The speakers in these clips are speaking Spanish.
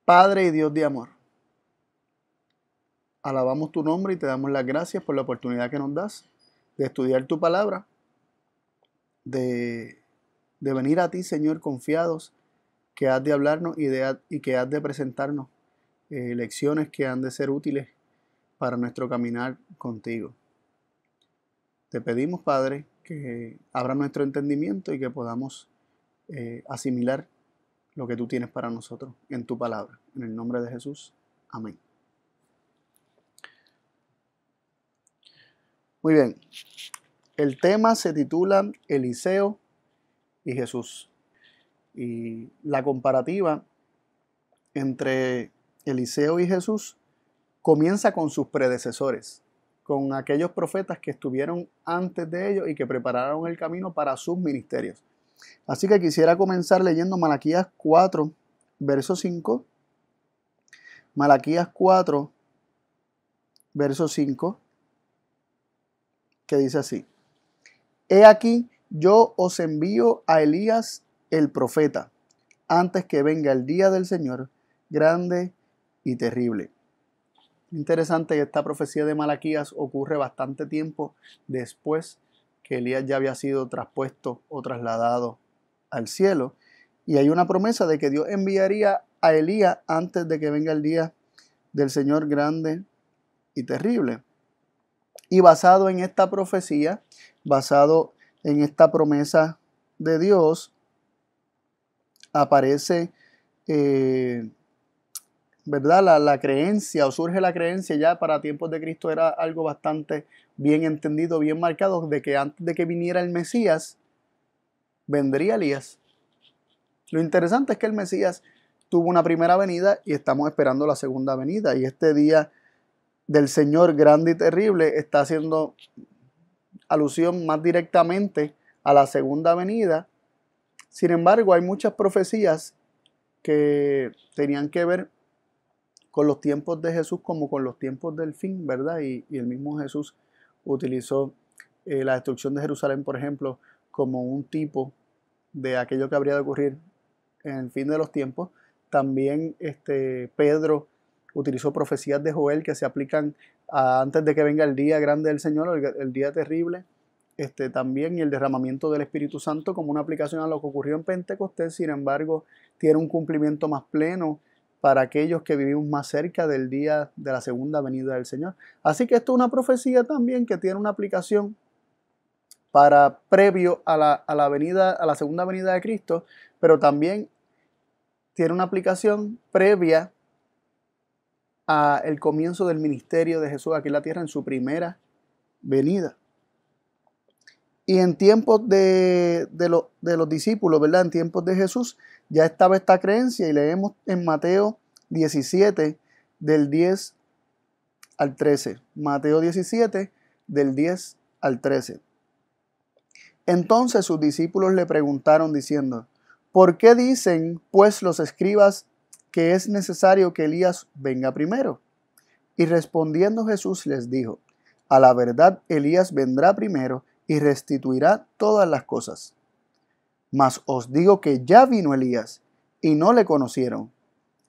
Padre y Dios de amor, alabamos tu nombre y te damos las gracias por la oportunidad que nos das de estudiar tu palabra, de, de venir a ti, Señor, confiados que has de hablarnos y que has de presentarnos lecciones que han de ser útiles para nuestro caminar contigo. Te pedimos, Padre, que abra nuestro entendimiento y que podamos asimilar lo que tú tienes para nosotros en tu palabra. En el nombre de Jesús. Amén. Muy bien. El tema se titula Eliseo y Jesús. Y la comparativa entre Eliseo y Jesús comienza con sus predecesores, con aquellos profetas que estuvieron antes de ellos y que prepararon el camino para sus ministerios. Así que quisiera comenzar leyendo Malaquías 4, verso 5. Malaquías 4, verso 5, que dice así: He aquí, yo os envío a Elías el profeta, antes que venga el día del Señor, grande y terrible. Interesante que esta profecía de Malaquías ocurre bastante tiempo después que Elías ya había sido traspuesto o trasladado al cielo. Y hay una promesa de que Dios enviaría a Elías antes de que venga el día del Señor grande y terrible. Y basado en esta profecía, basado en esta promesa de Dios, aparece, ¿verdad? La creencia, o surge la creencia, ya para tiempos de Cristo era algo bastante bien entendido, bien marcado, de que antes de que viniera el Mesías, vendría Elías. Lo interesante es que el Mesías tuvo una primera venida y estamos esperando la segunda venida. Y este día del Señor grande y terrible está haciendo alusión más directamente a la segunda venida. Sin embargo, hay muchas profecías que tenían que ver con los tiempos de Jesús como con los tiempos del fin, ¿verdad? Y el mismo Jesús utilizó la destrucción de Jerusalén, por ejemplo, como un tipo de aquello que habría de ocurrir en el fin de los tiempos. También Pedro utilizó profecías de Joel que se aplican antes de que venga el día grande del Señor, el día terrible. También, y el derramamiento del Espíritu Santo como una aplicación a lo que ocurrió en Pentecostés. Sin embargo, tiene un cumplimiento más pleno para aquellos que vivimos más cerca del día de la segunda venida del Señor. Así que esto es una profecía también que tiene una aplicación para previo a la segunda venida de Cristo, pero también tiene una aplicación previa a el comienzo del ministerio de Jesús aquí en la tierra, en su primera venida. Y en tiempos de los discípulos, ¿verdad? En tiempos de Jesús ya estaba esta creencia, y leemos en Mateo 17 del 10 al 13. Mateo 17 del 10 al 13. Entonces sus discípulos le preguntaron diciendo: ¿por qué dicen pues los escribas que es necesario que Elías venga primero? Y respondiendo Jesús les dijo: a la verdad, Elías vendrá primero y restituirá todas las cosas. Mas os digo que ya vino Elías, y no le conocieron.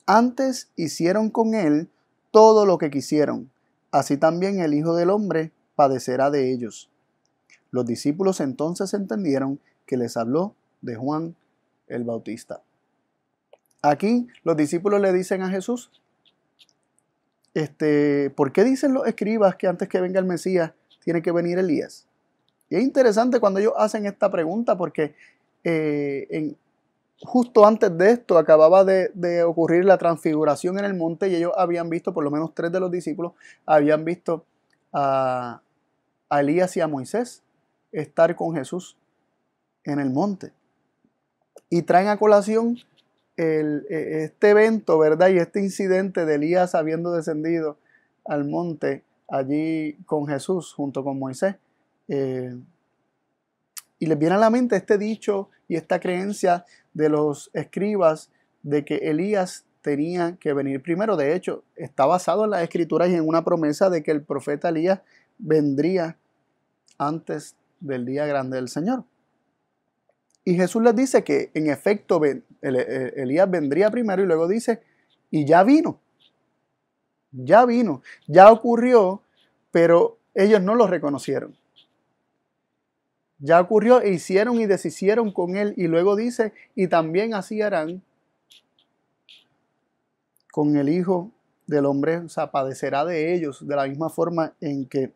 Antes hicieron con él todo lo que quisieron. Así también el Hijo del Hombre padecerá de ellos. Los discípulos entonces entendieron que les habló de Juan el Bautista. Aquí los discípulos le dicen a Jesús: ¿por qué dicen los escribas que antes que venga el Mesías tiene que venir Elías? Y es interesante cuando ellos hacen esta pregunta, porque justo antes de esto acababa de ocurrir la transfiguración en el monte, y ellos habían visto, por lo menos 3 de los discípulos, habían visto a Elías y a Moisés estar con Jesús en el monte. Y traen a colación este evento, ¿verdad? Y este incidente de Elías habiendo descendido al monte allí con Jesús junto con Moisés. Y les viene a la mente este dicho y esta creencia de los escribas de que Elías tenía que venir primero. De hecho, está basado en las escrituras y en una promesa de que el profeta Elías vendría antes del día grande del Señor. Y Jesús les dice que en efecto Elías vendría primero, y luego dice Y ya vino, ya ocurrió, pero ellos no lo reconocieron. Ya ocurrió e hicieron y deshicieron con él. Y luego dice, y también así harán con el Hijo del Hombre, o sea, padecerá de ellos, de la misma forma en que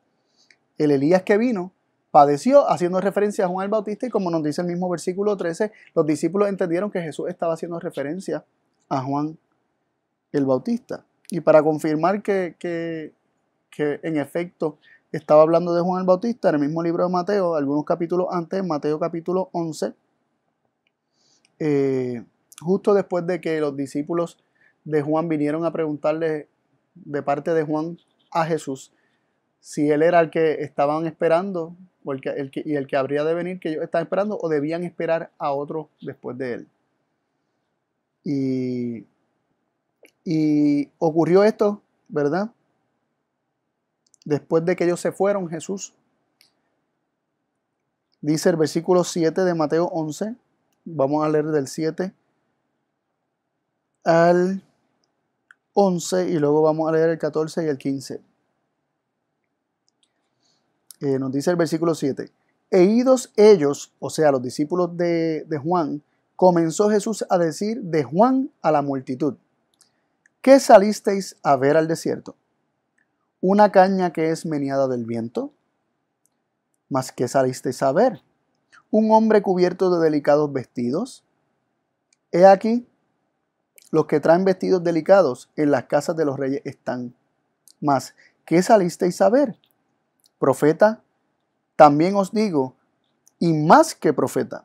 el Elías que vino padeció, haciendo referencia a Juan el Bautista, y como nos dice el mismo versículo 13, los discípulos entendieron que Jesús estaba haciendo referencia a Juan el Bautista. Y para confirmar que en efecto estaba hablando de Juan el Bautista, en el mismo libro de Mateo, algunos capítulos antes, Mateo capítulo 11, justo después de que los discípulos de Juan vinieron a preguntarle de parte de Juan a Jesús si él era el que estaban esperando o el que habría de venir, que ellos estaban esperando, o debían esperar a otro después de él. Y ocurrió esto, ¿verdad? Después de que ellos se fueron, Jesús, dice el versículo 7 de Mateo 11, vamos a leer del 7 al 11 y luego vamos a leer el 14 y el 15. Nos dice el versículo 7. E idos ellos, o sea, los discípulos de Juan, comenzó Jesús a decir de Juan a la multitud: ¿qué salisteis a ver al desierto? ¿Una caña que es meneada del viento? ¿Mas qué salisteis a ver? ¿Un hombre cubierto de delicados vestidos? He aquí, los que traen vestidos delicados en las casas de los reyes están. Mas, ¿qué salisteis a ver? ¿Profeta? También os digo, y más que profeta,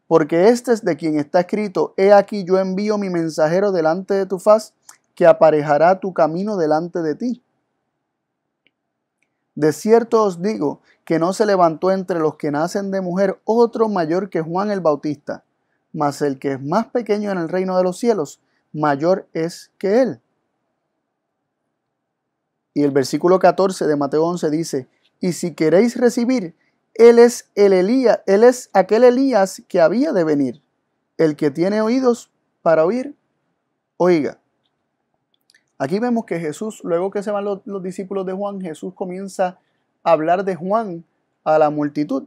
porque este es de quien está escrito: he aquí yo envío mi mensajero delante de tu faz, que aparejará tu camino delante de ti. De cierto os digo que no se levantó entre los que nacen de mujer otro mayor que Juan el Bautista, mas el que es más pequeño en el reino de los cielos, mayor es que él. Y el versículo 14 de Mateo 11 dice: y si queréis recibir, él es aquel Elías que había de venir. El que tiene oídos para oír, oiga. Aquí vemos que Jesús, luego que se van los discípulos de Juan, Jesús comienza a hablar de Juan a la multitud.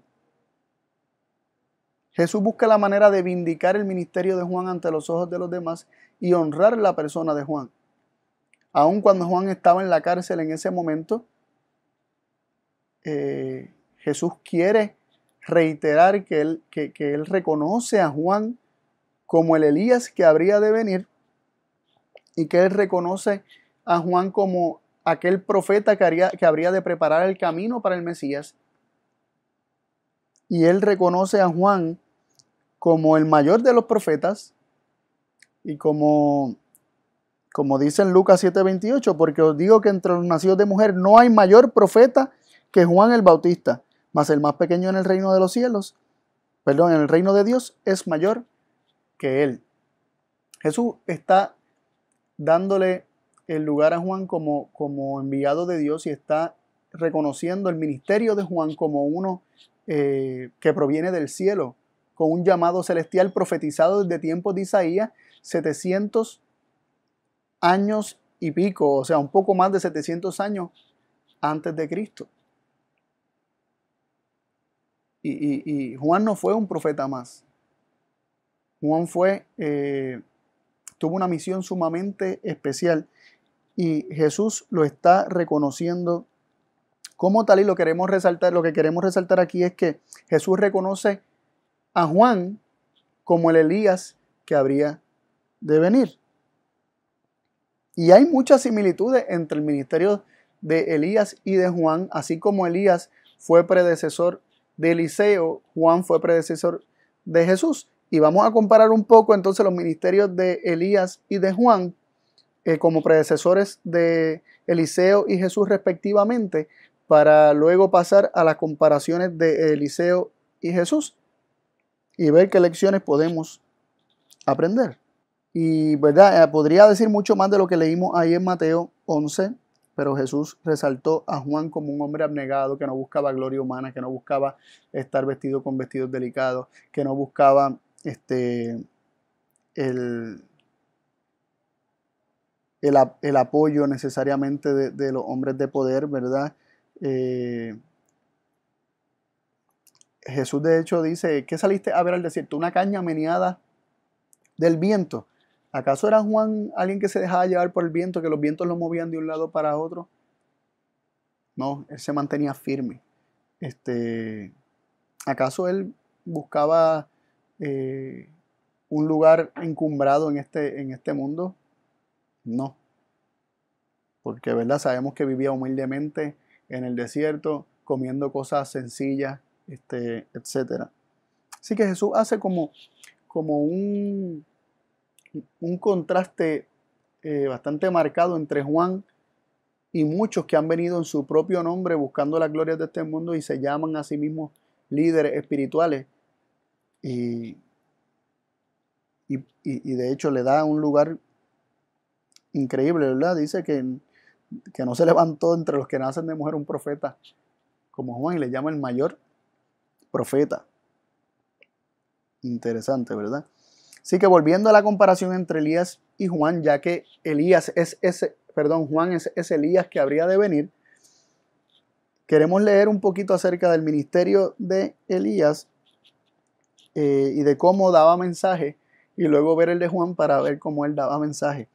Jesús busca la manera de vindicar el ministerio de Juan ante los ojos de los demás y honrar la persona de Juan. Aun cuando Juan estaba en la cárcel en ese momento, Jesús quiere reiterar que él reconoce a Juan como el Elías que habría de venir, y que él reconoce a Juan como aquel profeta que habría de preparar el camino para el Mesías. Y él reconoce a Juan como el mayor de los profetas, y como dice en Lucas 7:28, porque os digo que entre los nacidos de mujer no hay mayor profeta que Juan el Bautista, mas el más pequeño en el reino de los cielos, en el reino de Dios, es mayor que él. Jesús está dándole el lugar a Juan como enviado de Dios, y está reconociendo el ministerio de Juan como uno que proviene del cielo, con un llamado celestial profetizado desde tiempos de Isaías, 700 años y pico, o sea, un poco más de 700 años antes de Cristo. Y Juan no fue un profeta más. Juan tuvo una misión sumamente especial, y Jesús lo está reconociendo como tal. Y lo que queremos resaltar aquí es que Jesús reconoce a Juan como el Elías que habría de venir. Y hay muchas similitudes entre el ministerio de Elías y de Juan. Así como Elías fue predecesor de Eliseo, Juan fue predecesor de Jesús. Y vamos a comparar un poco entonces los ministerios de Elías y de Juan como predecesores de Eliseo y Jesús respectivamente, para luego pasar a las comparaciones de Eliseo y Jesús y ver qué lecciones podemos aprender. Y verdad, podría decir mucho más de lo que leímos ahí en Mateo 11, pero Jesús resaltó a Juan como un hombre abnegado, que no buscaba gloria humana, que no buscaba estar vestido con vestidos delicados, que no buscaba el apoyo necesariamente de los hombres de poder, ¿verdad? Jesús de hecho dice, ¿qué saliste a ver al desierto? Una caña meneada del viento. ¿Acaso era Juan alguien que se dejaba llevar por el viento, que los vientos lo movían de un lado para otro? No, él se mantenía firme. ¿Acaso él buscaba un lugar encumbrado en este mundo? No, porque ¿verdad? Sabemos que vivía humildemente en el desierto, comiendo cosas sencillas, etc. Así que Jesús hace como un contraste bastante marcado entre Juan y muchos que han venido en su propio nombre buscando las glorias de este mundo y se llaman a sí mismos líderes espirituales. Y de hecho le da un lugar increíble, ¿verdad? Dice que no se levantó entre los que nacen de mujer un profeta como Juan y le llama el mayor profeta. Interesante, ¿verdad? Así que volviendo a la comparación entre Elías y Juan, ya que Juan es Elías que habría de venir, queremos leer un poquito acerca del ministerio de Elías y de cómo daba mensaje, y luego ver el de Juan para ver cómo él daba mensaje.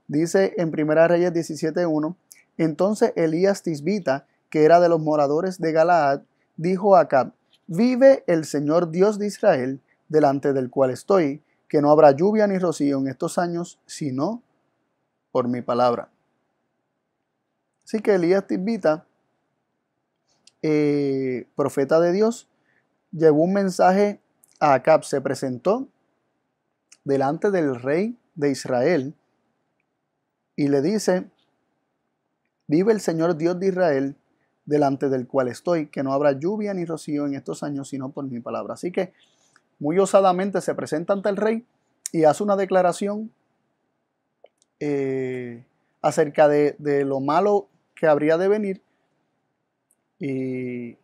Dice en 1 Reyes 17:1, entonces Elías Tisbita, que era de los moradores de Galaad, dijo a Acab, vive el Señor Dios de Israel, delante del cual estoy, que no habrá lluvia ni rocío en estos años, sino por mi palabra. Así que Elías Tisbita, profeta de Dios, llevó un mensaje a Acab, se presentó delante del rey de Israel y le dice, vive el Señor Dios de Israel, delante del cual estoy, que no habrá lluvia ni rocío en estos años, sino por mi palabra. Así que muy osadamente se presenta ante el rey y hace una declaración acerca de lo malo que habría de venir y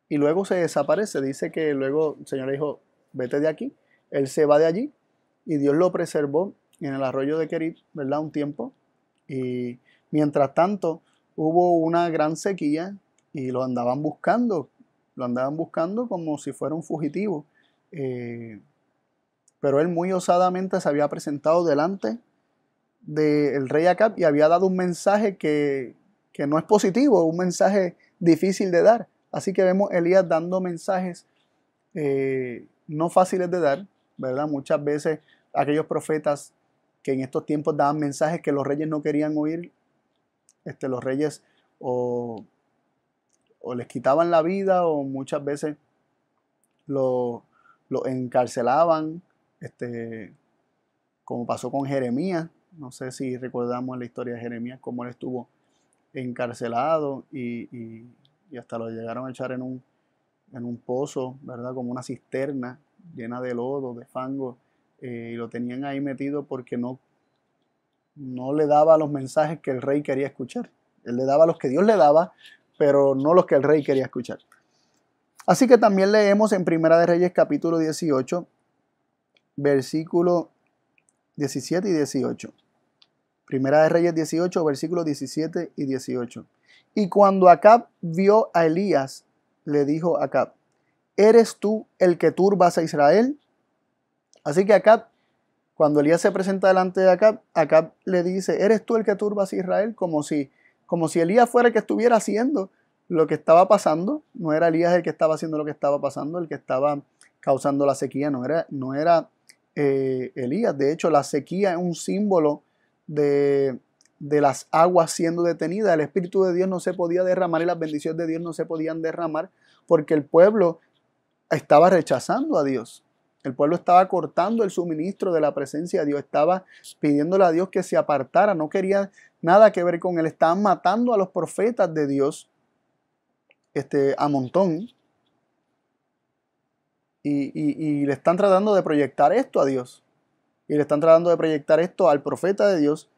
luego se desaparece. Dice que luego el Señor le dijo, vete de aquí. Él se va de allí y Dios lo preservó en el arroyo de Querit, ¿verdad? Un tiempo. Y mientras tanto hubo una gran sequía y lo andaban buscando como si fuera un fugitivo. Pero él muy osadamente se había presentado delante del rey Acab y había dado un mensaje que no es positivo, un mensaje difícil de dar. Así que vemos a Elías dando mensajes no fáciles de dar, ¿verdad? Muchas veces aquellos profetas que en estos tiempos daban mensajes que los reyes no querían oír, los reyes o les quitaban la vida o muchas veces lo encarcelaban, como pasó con Jeremías. No sé si recordamos la historia de Jeremías, cómo él estuvo encarcelado y hasta lo llegaron a echar en un pozo, ¿verdad? Como una cisterna llena de lodo, de fango, y lo tenían ahí metido porque no le daba los mensajes que el rey quería escuchar. Él le daba los que Dios le daba, pero no los que el rey quería escuchar. Así que también leemos en Primera de Reyes capítulo 18, versículo 17 y 18. Primera de Reyes 18, versículos 17 y 18. Y cuando Acab vio a Elías, le dijo a Acab, ¿eres tú el que turbas a Israel? Así que Acab, cuando Elías se presenta delante de Acab, Acab le dice, ¿eres tú el que turbas a Israel? Como si Elías fuera el que estuviera haciendo lo que estaba pasando. No era Elías el que estaba haciendo lo que estaba pasando, el que estaba causando la sequía, no era Elías. De hecho, la sequía es un símbolo de las aguas siendo detenidas. El Espíritu de Dios no se podía derramar y las bendiciones de Dios no se podían derramar porque el pueblo estaba rechazando a Dios. El pueblo estaba cortando el suministro de la presencia de Dios, estaba pidiéndole a Dios que se apartara, no quería nada que ver con él. Estaban matando a los profetas de Dios a montón y le están tratando de proyectar esto a Dios y le están tratando de proyectar esto al profeta de Dios,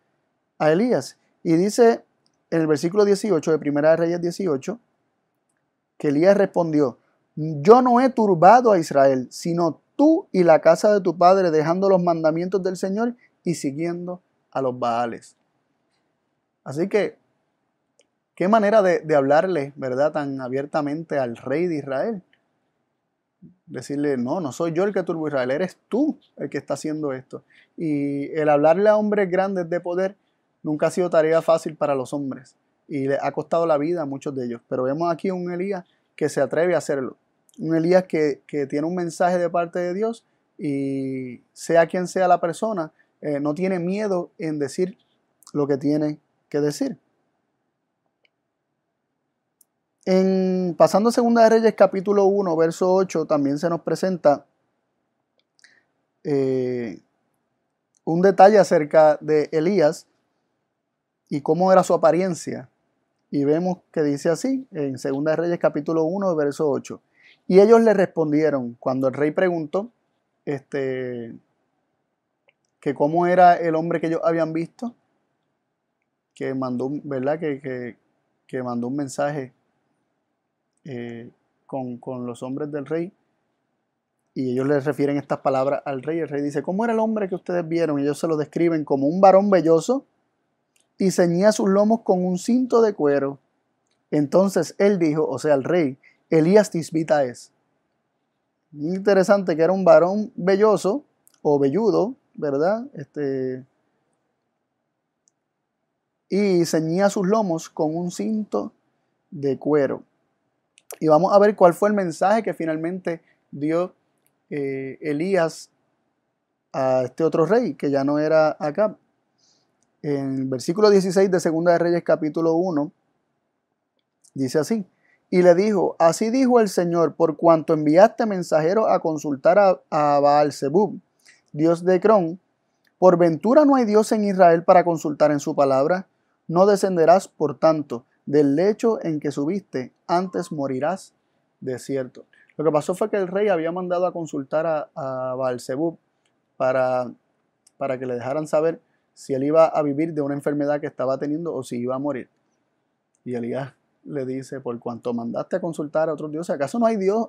a Elías. Y dice en el versículo 18 de Primera de Reyes 18 que Elías respondió, yo no he turbado a Israel, sino tú y la casa de tu padre, dejando los mandamientos del Señor y siguiendo a los Baales. Así que, qué manera de hablarle, ¿verdad?, tan abiertamente al rey de Israel. Decirle, no, no soy yo el que turbo Israel, eres tú el que está haciendo esto. Y el hablarle a hombres grandes de poder nunca ha sido tarea fácil para los hombres. Y le ha costado la vida a muchos de ellos. Pero vemos aquí un Elías que se atreve a hacerlo. Un Elías que tiene un mensaje de parte de Dios y sea quien sea la persona, no tiene miedo en decir lo que tiene que decir. Pasando a Segunda de Reyes capítulo 1, verso 8, también se nos presenta un detalle acerca de Elías y cómo era su apariencia. Y vemos que dice así, en Segunda de Reyes capítulo 1, verso 8. Y ellos le respondieron, cuando el rey preguntó que cómo era el hombre que ellos habían visto, que mandó, ¿verdad? Que mandó un mensaje con los hombres del rey. Y ellos le refieren estas palabras al rey. El rey dice, ¿cómo era el hombre que ustedes vieron? Y ellos se lo describen como un varón velloso y ceñía sus lomos con un cinto de cuero. Entonces él dijo, o sea, el rey, Elías Tisbita es. Muy interesante que era un varón velloso o velludo, ¿verdad? Y ceñía sus lomos con un cinto de cuero. Y vamos a ver cuál fue el mensaje que finalmente dio Elías a este otro rey, que ya no era Acab. En el versículo 16 de Segunda de Reyes capítulo 1, dice así, y le dijo, así dijo el Señor, por cuanto enviaste mensajeros a consultar a Baal-Zebub, Dios de Ecrón, por ventura no hay Dios en Israel para consultar en su palabra, no descenderás, por tanto, del lecho en que subiste, antes morirás de cierto. Lo que pasó fue que el rey había mandado a consultar a Baal-Zebub para que le dejaran saber si él iba a vivir de una enfermedad que estaba teniendo o si iba a morir. Y Elías le dice, por cuanto mandaste a consultar a otros dioses, ¿acaso no hay Dios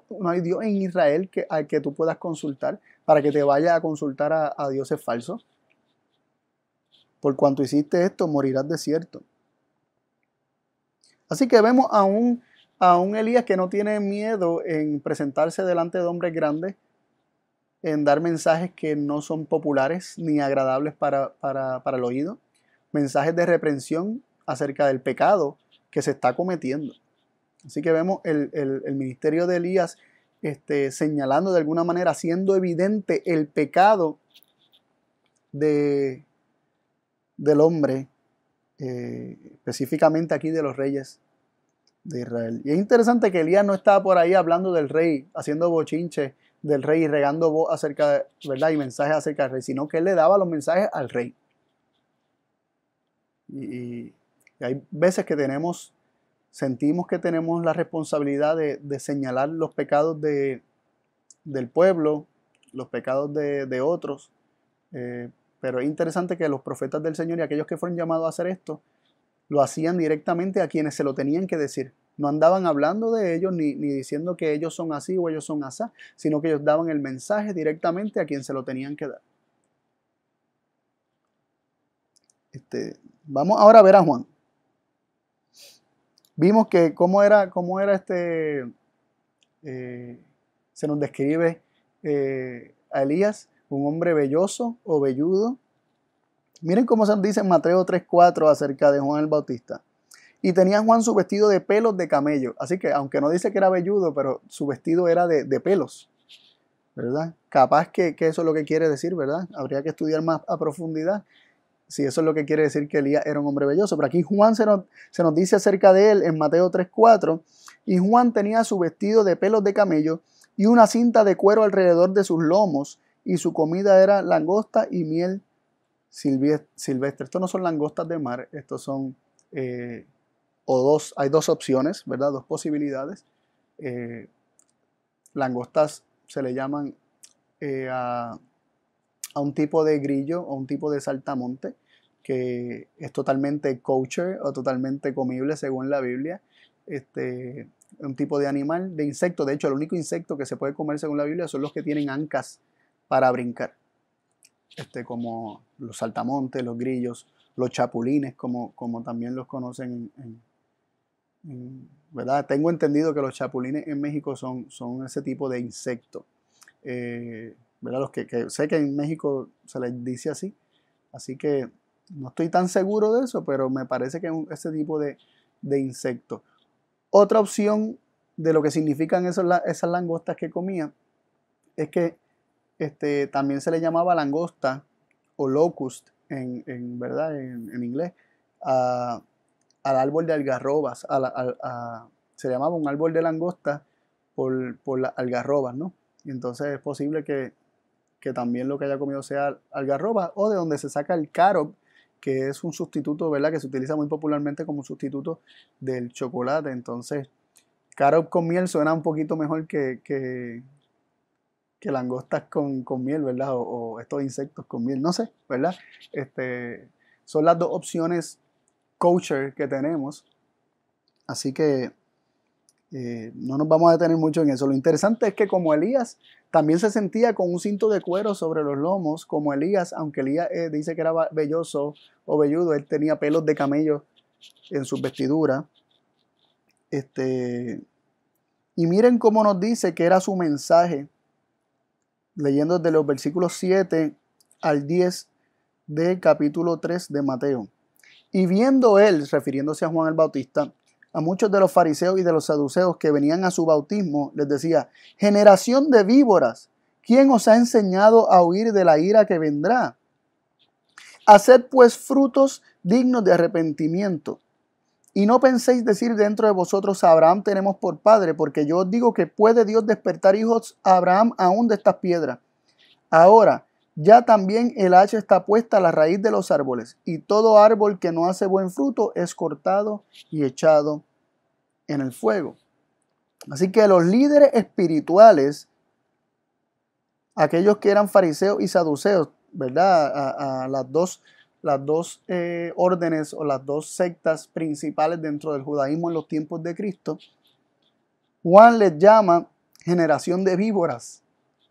en Israel al que tú puedas consultar para que te vayas a consultar a dioses falsos? Por cuanto hiciste esto, morirás de cierto. Así que vemos a un Elías que no tiene miedo en presentarse delante de hombres grandes, en dar mensajes que no son populares ni agradables para el oído, mensajes de reprensión acerca del pecado que se está cometiendo. Así que vemos el ministerio de Elías señalando de alguna manera, haciendo evidente el pecado del hombre, específicamente aquí de los reyes de Israel. Y es interesante que Elías no estaba por ahí hablando del rey, haciendo bochinche del rey y regando voz acerca, ¿verdad?, y mensajes acerca del rey, sino que él le daba los mensajes al rey. Y hay veces que sentimos que tenemos la responsabilidad de señalar los pecados del pueblo, los pecados de otros, pero es interesante que los profetas del Señor y aquellos que fueron llamados a hacer esto, lo hacían directamente a quienes se lo tenían que decir. No andaban hablando de ellos ni diciendo que ellos son así o ellos son asá, sino que ellos daban el mensaje directamente a quien se lo tenían que dar. Vamos ahora a ver a Juan. Vimos que cómo era se nos describe a Elías, un hombre velloso o velludo. Miren cómo se nos dice en Mateo 3:4 acerca de Juan el Bautista. Y tenía Juan su vestido de pelos de camello. Así que, aunque no dice que era velludo, pero su vestido era de pelos, ¿verdad? Capaz que eso es lo que quiere decir, ¿verdad? Habría que estudiar más a profundidad si eso es lo que quiere decir que Elías era un hombre velloso. Pero aquí Juan se nos dice acerca de él en Mateo 3:4. Y Juan tenía su vestido de pelos de camello y una cinta de cuero alrededor de sus lomos, y su comida era langosta y miel silvestre. Estos no son langostas de mar, estos son, hay dos opciones, ¿verdad? Dos posibilidades. Langostas se le llaman a un tipo de grillo o un tipo de saltamonte que es totalmente kosher o totalmente comible según la Biblia. Un tipo de animal, de insecto. De hecho, el único insecto que se puede comer según la Biblia son los que tienen ancas para brincar. como los saltamontes, los grillos, los chapulines, como también los conocen ¿verdad? Tengo entendido que los chapulines en México son ese tipo de insectos. ¿Verdad? Los que sé que en México se les dice así. Así que no estoy tan seguro de eso, pero me parece que es ese tipo de insectos. Otra opción de lo que significan esas langostas que comía es que también se le llamaba langosta o locust ¿verdad? En inglés al árbol de algarrobas, se llamaba un árbol de langosta por las algarrobas, ¿no? Y entonces es posible que también lo que haya comido sea algarroba, o de donde se saca el carob, que es un sustituto, ¿verdad? Que se utiliza muy popularmente como sustituto del chocolate. Entonces, carob con miel suena un poquito mejor que langostas con miel, ¿verdad? O estos insectos con miel, no sé, ¿verdad? Son las dos opciones kosher que tenemos. Así que no nos vamos a detener mucho en eso. Lo interesante es que como Elías también se sentía con un cinto de cuero sobre los lomos, como Elías, aunque Elías dice que era velloso o velludo, él tenía pelos de camello en sus vestiduras. Y miren cómo nos dice que era su mensaje, leyendo desde los versículos 7 al 10 del capítulo 3 de Mateo. Y viendo él, refiriéndose a Juan el Bautista, a muchos de los fariseos y de los saduceos que venían a su bautismo, les decía: generación de víboras, ¿quién os ha enseñado a huir de la ira que vendrá? Haced pues frutos dignos de arrepentimiento. Y no penséis decir dentro de vosotros: a Abraham tenemos por padre, porque yo os digo que puede Dios despertar hijos a Abraham aún de estas piedras. Ahora, ya también el hacha está puesta a la raíz de los árboles, y todo árbol que no hace buen fruto es cortado y echado en el fuego. Así que los líderes espirituales, aquellos que eran fariseos y saduceos, ¿verdad? A las dos órdenes o las dos sectas principales dentro del judaísmo en los tiempos de Cristo, Juan les llama generación de víboras,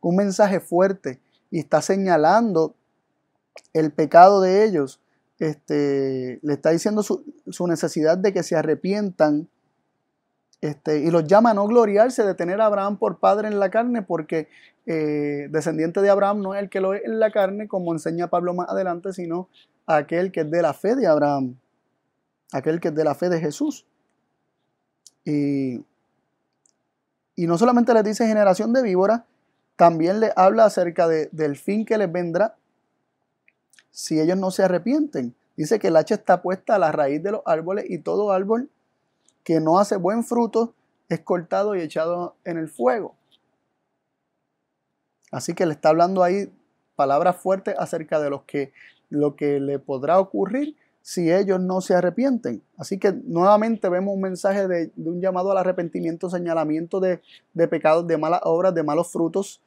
un mensaje fuerte, y está señalando el pecado de ellos. Le está diciendo su necesidad de que se arrepientan, y los llama a no gloriarse de tener a Abraham por padre en la carne, porque descendiente de Abraham no es el que lo es en la carne, como enseña Pablo más adelante, sino aquel que es de la fe de Abraham, aquel que es de la fe de Jesús. Y no solamente les dice generación de víboras, también les habla acerca del fin que les vendrá si ellos no se arrepienten. Dice que el hacha está puesta a la raíz de los árboles, y todo árbol que no hace buen fruto es cortado y echado en el fuego. Así que le está hablando ahí palabras fuertes acerca de lo que le podrá ocurrir si ellos no se arrepienten. Así que nuevamente vemos un mensaje de un llamado al arrepentimiento, señalamiento de pecados, de malas obras, de malos frutos,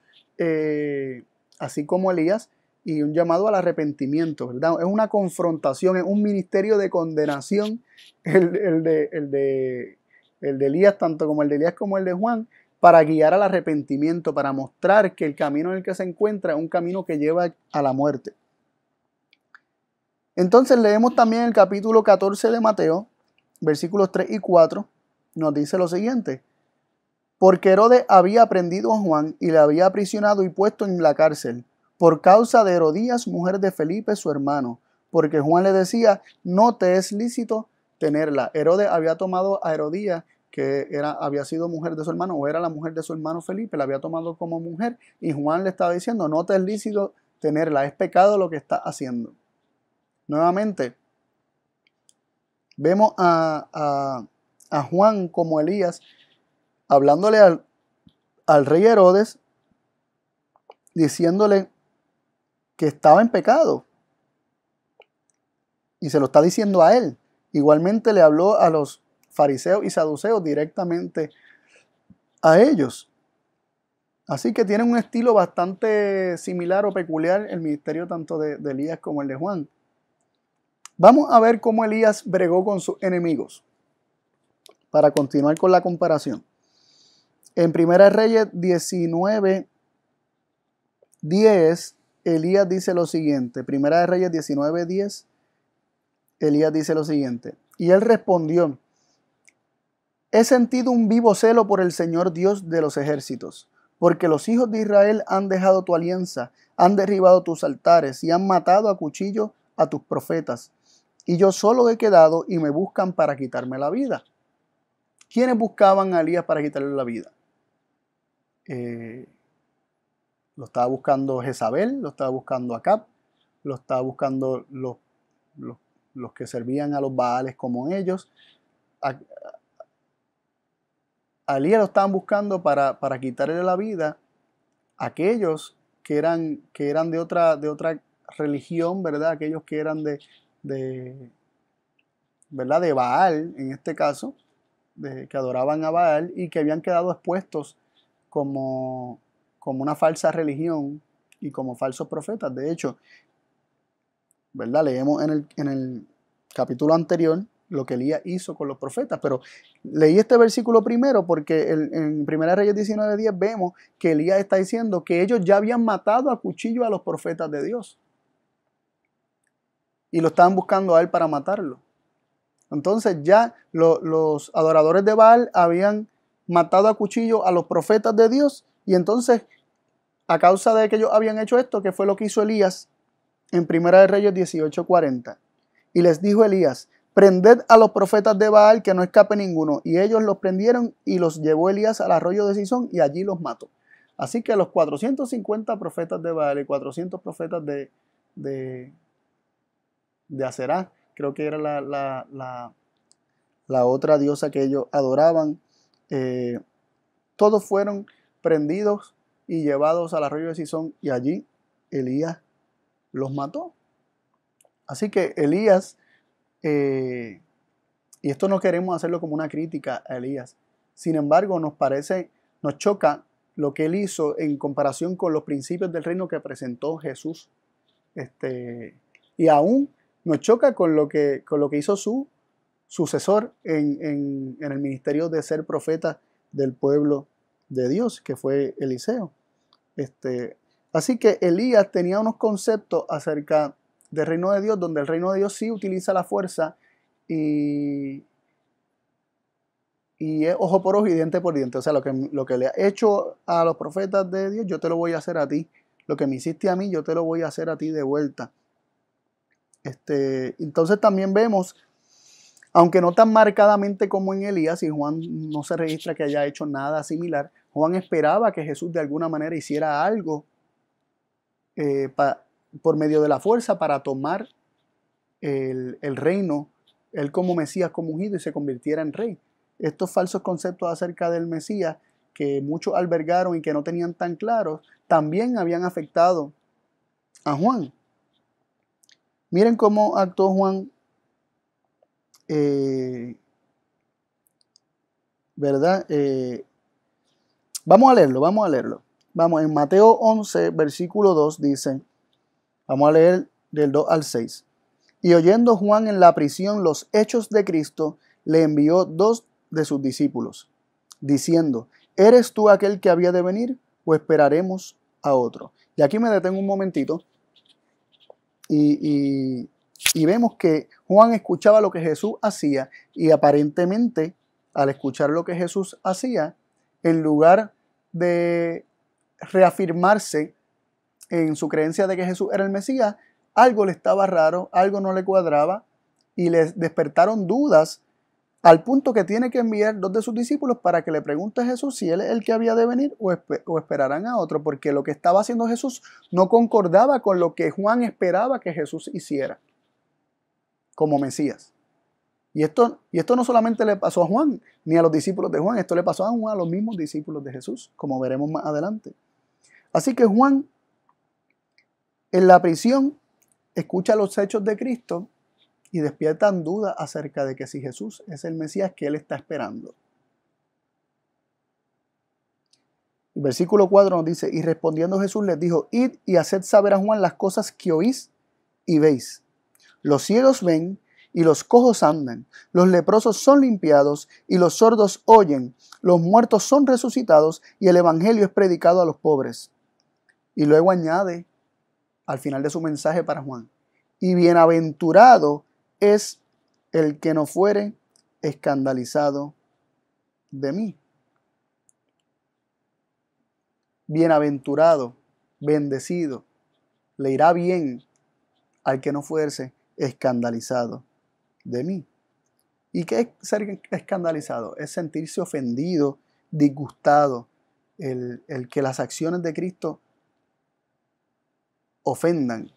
así como Elías, y un llamado al arrepentimiento, ¿verdad? Es una confrontación, es un ministerio de condenación, el de Elías, tanto como el de Elías como el de Juan, para guiar al arrepentimiento, para mostrar que el camino en el que se encuentra es un camino que lleva a la muerte. Entonces leemos también el capítulo 14 de Mateo, versículos 3 y 4, nos dice lo siguiente: porque Herodes había prendido a Juan y le había aprisionado y puesto en la cárcel, por causa de Herodías, mujer de Felipe, su hermano, porque Juan le decía: no te es lícito tenerla. Herodes había tomado a Herodías, que había sido mujer de su hermano, o era la mujer de su hermano Felipe, la había tomado como mujer, y Juan le estaba diciendo: no te es lícito tenerla, es pecado lo que está haciendo. Nuevamente, vemos a Juan como Elías hablándole al rey Herodes, diciéndole que estaba en pecado, y se lo está diciendo a él. Igualmente le habló a los fariseos y saduceos directamente a ellos. Así que tienen un estilo bastante similar o peculiar el ministerio tanto de Elías como el de Juan. Vamos a ver cómo Elías bregó con sus enemigos, para continuar con la comparación. En 1 Reyes 19:10 Elías dice lo siguiente, Primera de Reyes 19:10, Elías dice lo siguiente, y él respondió, he sentido un vivo celo por el Señor Dios de los ejércitos, porque los hijos de Israel han dejado tu alianza, han derribado tus altares y han matado a cuchillo a tus profetas. Y yo solo he quedado y me buscan para quitarme la vida. ¿Quiénes buscaban a Elías para quitarle la vida? Lo estaba buscando Jezabel, lo estaba buscando Acab, lo estaba buscando los que servían a los Baales como ellos. A Elías lo estaban buscando para quitarle la vida aquellos que eran de otra religión, ¿verdad? Aquellos que eran ¿verdad? De Baal, en este caso, que adoraban a Baal y que habían quedado expuestos como una falsa religión y como falsos profetas. De hecho, ¿verdad? Leemos en el capítulo anterior lo que Elías hizo con los profetas, pero leí este versículo primero porque en 1 Reyes 19:10 vemos que Elías está diciendo que ellos ya habían matado a cuchillo a los profetas de Dios y lo estaban buscando a él para matarlo. Entonces ya los adoradores de Baal habían matado a cuchillo a los profetas de Dios, y entonces a causa de que ellos habían hecho esto, ¿qué fue lo que hizo Elías? En 1 Reyes 18:40, y les dijo Elías, prended a los profetas de Baal, que no escape ninguno. Y ellos los prendieron y los llevó Elías al arroyo de Sison y allí los mató. Así que los 450 profetas de Baal y 400 profetas de Aserá, creo que era la otra diosa que ellos adoraban, todos fueron prendidos y llevados al arroyo de Sison y allí Elías los mató. Así que Elías, y esto no queremos hacerlo como una crítica a Elías, sin embargo nos choca lo que él hizo en comparación con los principios del reino que presentó Jesús, y aún nos choca con lo que hizo su sucesor en el ministerio de ser profeta del pueblo de Dios, que fue Eliseo. Así que Elías tenía unos conceptos acerca del reino de Dios, donde el reino de Dios sí utiliza la fuerza y es ojo por ojo y diente por diente. O sea, lo que le ha hecho a los profetas de Dios, yo te lo voy a hacer a ti. Lo que me hiciste a mí, yo te lo voy a hacer a ti de vuelta. Entonces también vemos, aunque no tan marcadamente como en Elías, y Juan no se registra que haya hecho nada similar, Juan esperaba que Jesús de alguna manera hiciera algo por medio de la fuerza para tomar el reino, él como Mesías, como ungido, y se convirtiera en rey. Estos falsos conceptos acerca del Mesías que muchos albergaron y que no tenían tan claros, también habían afectado a Juan. Miren cómo actuó Juan, ¿verdad? Vamos a leerlo. Vamos, en Mateo 11, versículo 2 dice, vamos a leer del 2 al 6. Y oyendo Juan en la prisión los hechos de Cristo, le envió 2 de sus discípulos, diciendo, ¿eres tú aquel que había de venir o esperaremos a otro? Y aquí me detengo un momentito y vemos que Juan escuchaba lo que Jesús hacía, y aparentemente al escuchar lo que Jesús hacía, en lugar de reafirmarse en su creencia de que Jesús era el Mesías, algo le estaba raro, algo no le cuadraba, y les despertaron dudas al punto que tiene que enviar 2 de sus discípulos para que le pregunte a Jesús si él es el que había de venir o esperarán a otro, porque lo que estaba haciendo Jesús no concordaba con lo que Juan esperaba que Jesús hiciera como Mesías. Y esto no solamente le pasó a Juan ni a los discípulos de Juan, esto le pasó a los mismos discípulos de Jesús, como veremos más adelante. Así que Juan, en la prisión, escucha los hechos de Cristo y despiertan dudas acerca de que si Jesús es el Mesías que él está esperando. El versículo 4 nos dice, y respondiendo Jesús les dijo, id y haced saber a Juan las cosas que oís y veis. Los ciegos ven y los cojos andan, los leprosos son limpiados y los sordos oyen, los muertos son resucitados y el evangelio es predicado a los pobres. Y luego añade al final de su mensaje para Juan. Y bienaventurado es el que no fuere escandalizado de mí. Bienaventurado, bendecido, le irá bien al que no fuese escandalizado de mí. ¿Y qué es ser escandalizado? Es sentirse ofendido, disgustado, el que las acciones de Cristo ofendan.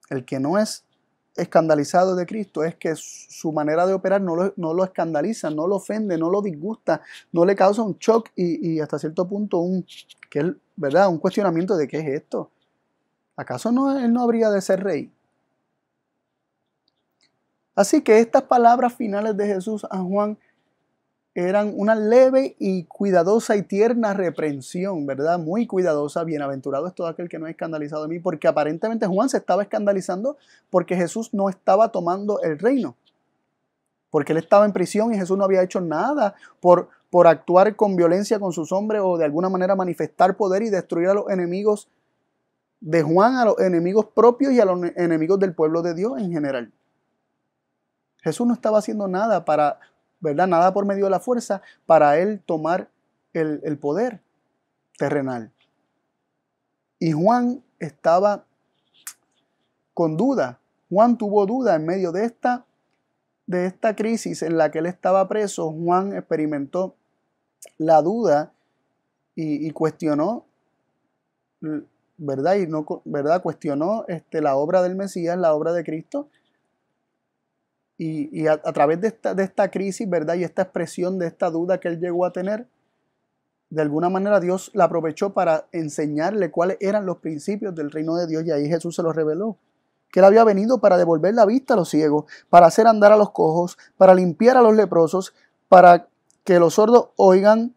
El que no es escandalizado de Cristo es que su manera de operar no lo escandaliza, no lo ofende, no lo disgusta, no le causa un shock y hasta cierto punto ¿verdad? Un cuestionamiento de qué es esto. ¿Acaso él no habría de ser rey? Así que estas palabras finales de Jesús a Juan eran una leve y cuidadosa y tierna reprensión, ¿verdad? Muy cuidadosa. Bienaventurado es todo aquel que no es escandalizado de mí, porque aparentemente Juan se estaba escandalizando porque Jesús no estaba tomando el reino, porque él estaba en prisión y Jesús no había hecho nada por actuar con violencia con sus hombres o de alguna manera manifestar poder y destruir a los enemigos de Juan, a los enemigos propios y a los enemigos del pueblo de Dios en general. Jesús no estaba haciendo nada para, ¿verdad? Nada por medio de la fuerza para él tomar el poder terrenal. Y Juan estaba con duda. Juan tuvo duda en medio de esta crisis en la que él estaba preso. Juan experimentó la duda y cuestionó, ¿verdad? Y no, ¿verdad? Cuestionó la obra del Mesías, la obra de Cristo. Y a través de esta crisis, ¿verdad? Y esta expresión de esta duda que él llegó a tener, de alguna manera Dios la aprovechó para enseñarle cuáles eran los principios del reino de Dios, y ahí Jesús se los reveló. Que él había venido para devolver la vista a los ciegos, para hacer andar a los cojos, para limpiar a los leprosos, para que los sordos oigan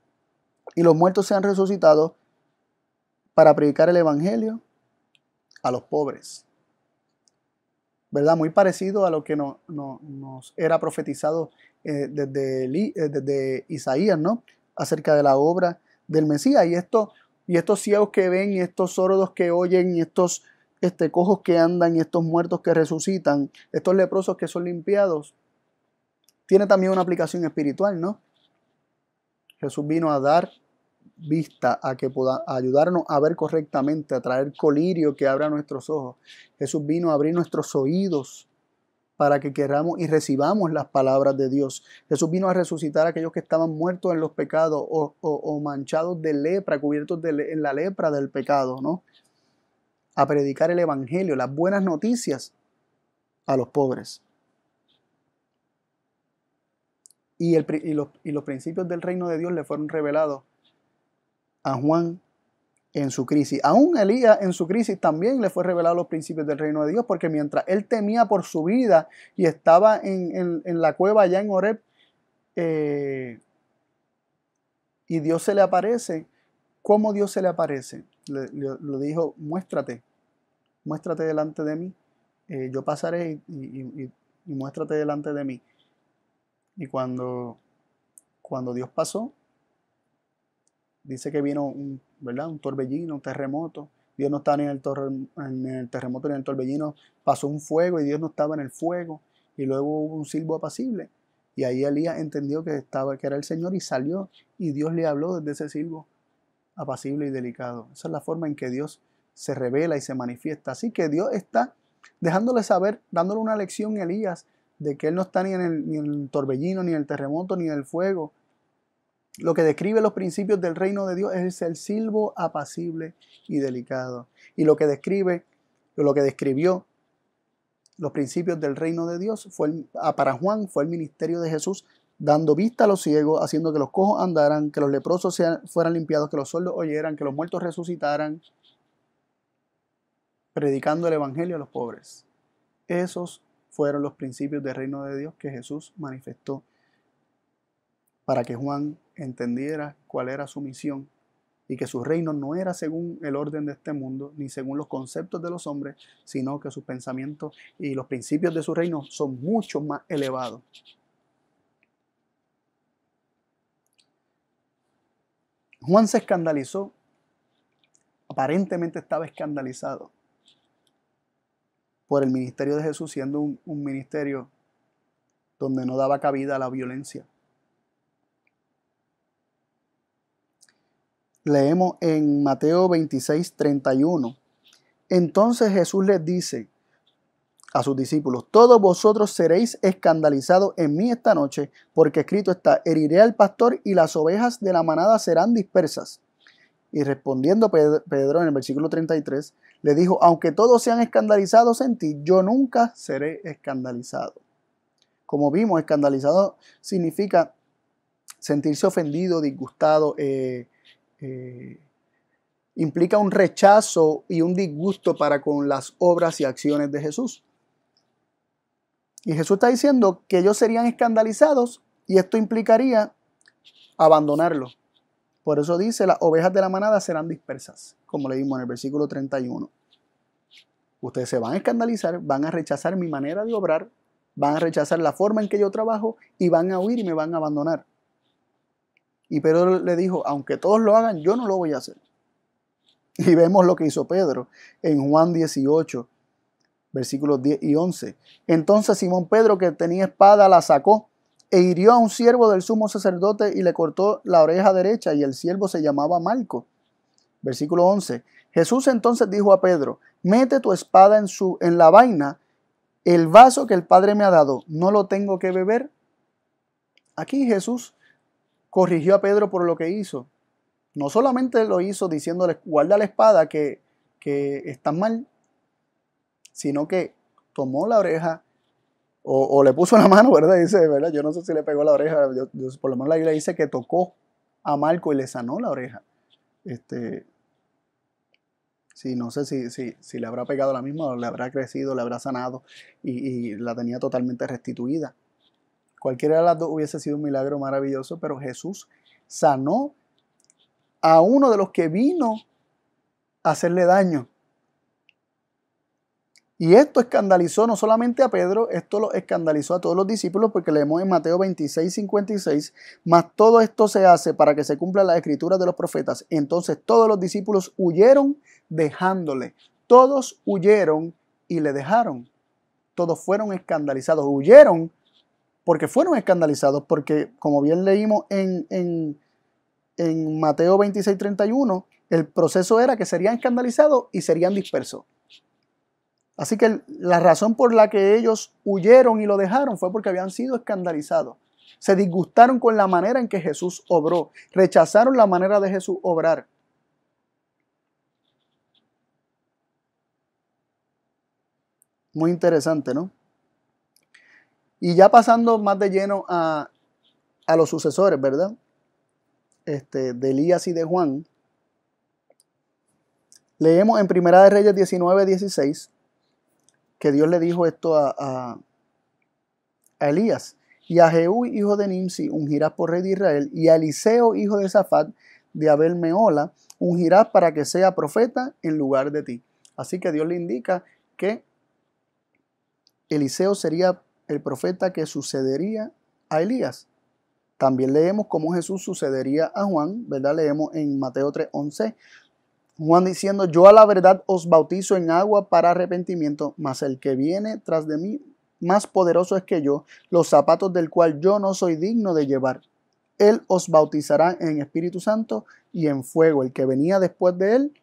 y los muertos sean resucitados, para predicar el evangelio a los pobres. ¿Verdad? Muy parecido a lo que nos era profetizado desde Isaías, ¿no? Acerca de la obra del Mesías. Y estos ciegos que ven, y estos sordos que oyen, y estos cojos que andan, y estos muertos que resucitan, estos leprosos que son limpiados, tiene también una aplicación espiritual, ¿no? Jesús vino a dar vista, a ayudarnos a ver correctamente, a traer colirio que abra nuestros ojos. Jesús vino a abrir nuestros oídos para que queramos y recibamos las palabras de Dios. Jesús vino a resucitar a aquellos que estaban muertos en los pecados o manchados de lepra, cubiertos en la lepra del pecado, ¿no? A predicar el evangelio, las buenas noticias a los pobres. Y los principios del reino de Dios le fueron revelados a Juan en su crisis. Aún Elías en su crisis también le fue revelado los principios del reino de Dios, porque mientras él temía por su vida y estaba en la cueva allá en Horeb, y Dios se le aparece. ¿Cómo Dios se le aparece? Le dijo, muéstrate delante de mí, yo pasaré y muéstrate delante de mí. Y cuando Dios pasó, dice que vino ¿verdad? Un torbellino, un terremoto. Dios no estaba ni en el terremoto ni en el torbellino. Pasó un fuego y Dios no estaba en el fuego. Y luego hubo un silbo apacible. Y ahí Elías entendió que era el Señor y salió. Y Dios le habló desde ese silbo apacible y delicado. Esa es la forma en que Dios se revela y se manifiesta. Así que Dios está dejándole saber, dándole una lección a Elías de que él no está ni en el torbellino, ni en el terremoto, ni en el fuego. Lo que describe los principios del reino de Dios es el silbo apacible y delicado. Y lo que describió los principios del reino de Dios para Juan fue el ministerio de Jesús, dando vista a los ciegos, haciendo que los cojos andaran, que los leprosos fueran limpiados, que los sordos oyeran, que los muertos resucitaran, predicando el evangelio a los pobres. Esos fueron los principios del reino de Dios que Jesús manifestó para que Juan entendiera cuál era su misión y que su reino no era según el orden de este mundo, ni según los conceptos de los hombres, sino que sus pensamientos y los principios de su reino son mucho más elevados. Juan se escandalizó, aparentemente estaba escandalizado, por el ministerio de Jesús siendo un ministerio donde no daba cabida a la violencia. Leemos en Mateo 26:31. Entonces Jesús les dice a sus discípulos: todos vosotros seréis escandalizados en mí esta noche, porque escrito está: heriré al pastor y las ovejas de la manada serán dispersas. Y respondiendo Pedro en el versículo 33, le dijo: aunque todos sean escandalizados en ti, yo nunca seré escandalizado. Como vimos, escandalizado significa sentirse ofendido, disgustado, implica un rechazo y un disgusto para con las obras y acciones de Jesús. Y Jesús está diciendo que ellos serían escandalizados y esto implicaría abandonarlo. Por eso dice: las ovejas de la manada serán dispersas, como leímos en el versículo 31. Ustedes se van a escandalizar, van a rechazar mi manera de obrar, van a rechazar la forma en que yo trabajo y van a huir y me van a abandonar. Y Pedro le dijo: aunque todos lo hagan, yo no lo voy a hacer. Y vemos lo que hizo Pedro en Juan 18, versículos 10 y 11. Entonces Simón Pedro, que tenía espada, la sacó e hirió a un siervo del sumo sacerdote y le cortó la oreja derecha, y el siervo se llamaba Malco. Versículo 11. Jesús entonces dijo a Pedro: mete tu espada en la vaina. El vaso que el Padre me ha dado, ¿no lo tengo que beber? Aquí Jesús corrigió a Pedro por lo que hizo. No solamente lo hizo diciéndole: guarda la espada, que está mal, sino que tomó la oreja o le puso la mano, ¿verdad? Dice, ¿verdad? Yo no sé si le pegó la oreja, por lo menos la Biblia dice que tocó a Malco y le sanó la oreja. Sí, no sé si le habrá pegado la misma o le habrá crecido, le habrá sanado y la tenía totalmente restituida. Cualquiera de las dos hubiese sido un milagro maravilloso, pero Jesús sanó a uno de los que vino a hacerle daño. Y esto escandalizó no solamente a Pedro, esto lo escandalizó a todos los discípulos, porque leemos en Mateo 26:56, mas todo esto se hace para que se cumplan las escrituras de los profetas. Entonces todos los discípulos huyeron dejándole. Todos huyeron y le dejaron. Todos fueron escandalizados. Huyeron porque fueron escandalizados, porque como bien leímos en Mateo 26:31, el proceso era que serían escandalizados y serían dispersos. Así que la razón por la que ellos huyeron y lo dejaron fue porque habían sido escandalizados. Se disgustaron con la manera en que Jesús obró. Rechazaron la manera de Jesús obrar. Muy interesante, ¿no? Y ya pasando más de lleno a los sucesores, ¿verdad? De Elías y de Juan. Leemos en Primera de Reyes 19:16 que Dios le dijo esto a Elías: y a Jehú, hijo de Nimsi, ungirás por rey de Israel, y a Eliseo, hijo de Safat, de Abel Meola, ungirás para que sea profeta en lugar de ti. Así que Dios le indica que Eliseo sería el profeta que sucedería a Elías. También leemos cómo Jesús sucedería a Juan, ¿verdad? Leemos en Mateo 3:11, Juan diciendo: yo a la verdad os bautizo en agua para arrepentimiento, mas el que viene tras de mí más poderoso es que yo, los zapatos del cual yo no soy digno de llevar. Él os bautizará en Espíritu Santo y en fuego. El que venía después de él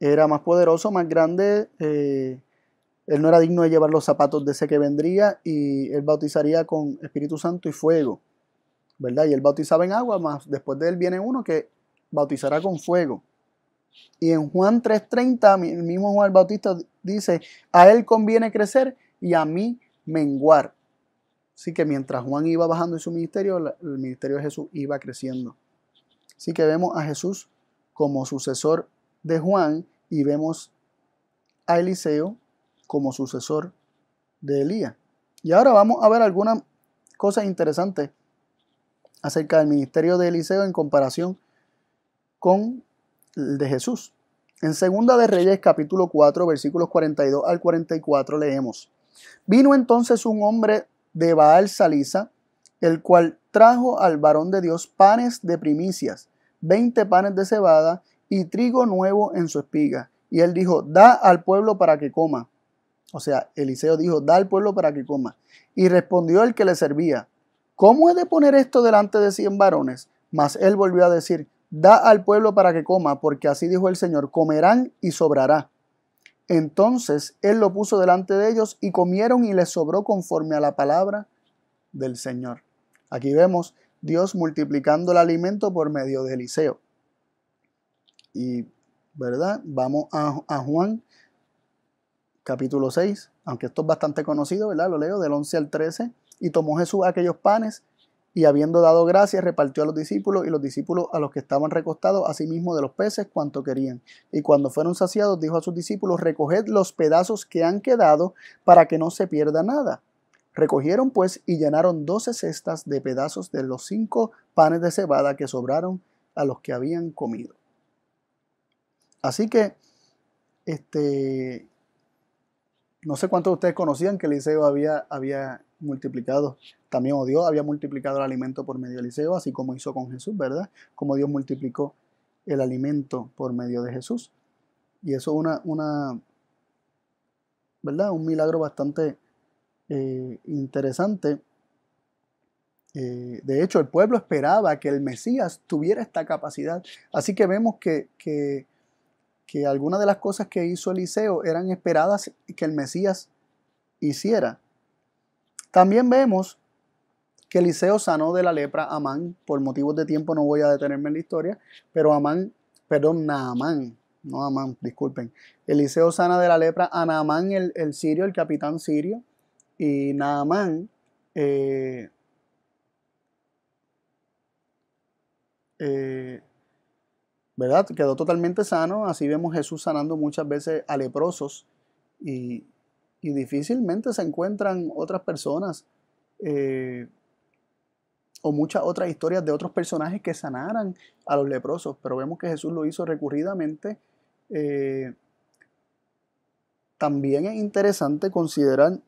era más poderoso, más grande. Él no era digno de llevar los zapatos de ese que vendría, y él bautizaría con Espíritu Santo y fuego, ¿verdad? Y él bautizaba en agua, más después de él viene uno que bautizará con fuego. Y en Juan 3:30, el mismo Juan el Bautista dice: a él conviene crecer y a mí menguar. Así que mientras Juan iba bajando en su ministerio, el ministerio de Jesús iba creciendo. Así que vemos a Jesús como sucesor de Juan y vemos a Eliseo como sucesor de Elías. Y ahora vamos a ver algunas cosas interesantes acerca del ministerio de Eliseo en comparación con el de Jesús. En Segunda de Reyes capítulo 4 versículos 42 al 44 leemos: vino entonces un hombre de Baal Salisa, el cual trajo al varón de Dios panes de primicias, 20 panes de cebada y trigo nuevo en su espiga. Y él dijo: da al pueblo para que coma. O sea, Eliseo dijo, da al pueblo para que coma. Y respondió el que le servía, ¿cómo he de poner esto delante de 100 varones? Mas él volvió a decir, da al pueblo para que coma, porque así dijo el Señor, comerán y sobrará. Entonces él lo puso delante de ellos y comieron y les sobró conforme a la palabra del Señor. Aquí vemos Dios multiplicando el alimento por medio de Eliseo. Y, ¿verdad? Vamos a Juan capítulo 6, aunque esto es bastante conocido, ¿verdad? Lo leo del 11 al 13. Y tomó Jesús aquellos panes y habiendo dado gracias repartió a los discípulos y los discípulos a los que estaban recostados, asimismo de los peces cuanto querían. Y cuando fueron saciados dijo a sus discípulos, recoged los pedazos que han quedado para que no se pierda nada. Recogieron pues y llenaron 12 cestas de pedazos de los 5 panes de cebada que sobraron a los que habían comido. Así que, no sé cuántos de ustedes conocían que Eliseo había multiplicado, también o Dios había multiplicado el alimento por medio de Eliseo, así como hizo con Jesús, ¿verdad? Como Dios multiplicó el alimento por medio de Jesús. Y eso es ¿verdad? Un milagro bastante interesante. De hecho, el pueblo esperaba que el Mesías tuviera esta capacidad. Así que vemos que algunas de las cosas que hizo Eliseo eran esperadas que el Mesías hiciera. También vemos que Eliseo sanó de la lepra a Amán. Por motivos de tiempo no voy a detenerme en la historia, pero Naamán, no Amán, disculpen. Eliseo sana de la lepra a Naamán el sirio, el capitán sirio, y Naamán ¿verdad? Quedó totalmente sano. Así vemos Jesús sanando muchas veces a leprosos y, y difícilmente se encuentran otras personas o muchas otras historias de otros personajes que sanaran a los leprosos, pero vemos que Jesús lo hizo recurridamente. También es interesante considerar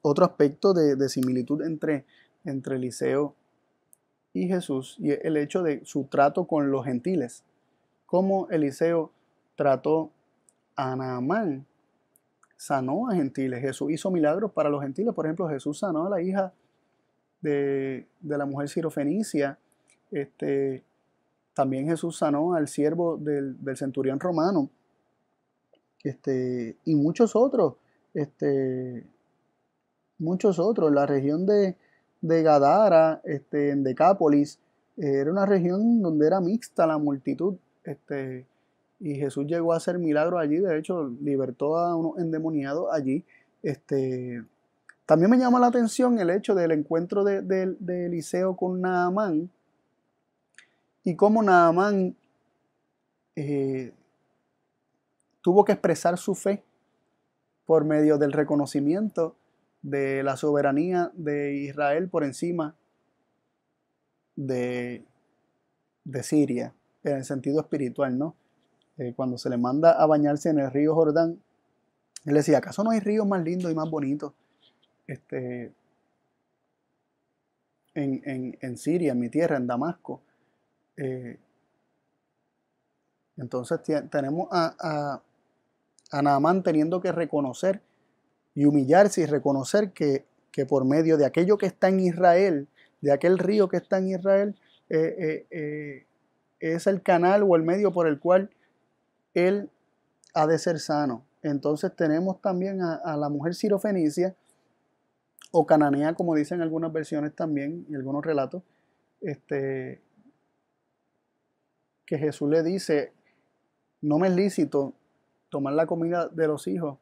otro aspecto de similitud entre Eliseo y Jesús, y el hecho de su trato con los gentiles. Cómo Eliseo trató a Naamán, sanó a gentiles. Jesús hizo milagros para los gentiles. Por ejemplo, Jesús sanó a la hija de la mujer sirofenicia. También Jesús sanó al siervo del centurión romano. Y muchos otros. Muchos otros. La región de Gadara, en Decápolis, era una región donde era mixta la multitud. Y Jesús llegó a hacer milagros allí. De hecho, libertó a unos endemoniados allí. También me llama la atención el hecho del encuentro de Eliseo con Naamán y cómo Naamán tuvo que expresar su fe por medio del reconocimiento de la soberanía de Israel por encima de Siria, en el sentido espiritual, ¿no? Cuando se le manda a bañarse en el río Jordán, él decía, ¿acaso no hay ríos más lindos y más bonitos en Siria, en mi tierra, en Damasco? Entonces tenemos a Naamán teniendo que reconocer y humillarse y reconocer que por medio de aquello que está en Israel, de aquel río que está en Israel, es el canal o el medio por el cual él ha de ser sano. Entonces tenemos también a la mujer sirofenicia o cananea, como dicen algunas versiones también y algunos relatos, que Jesús le dice, no me es lícito tomar la comida de los hijos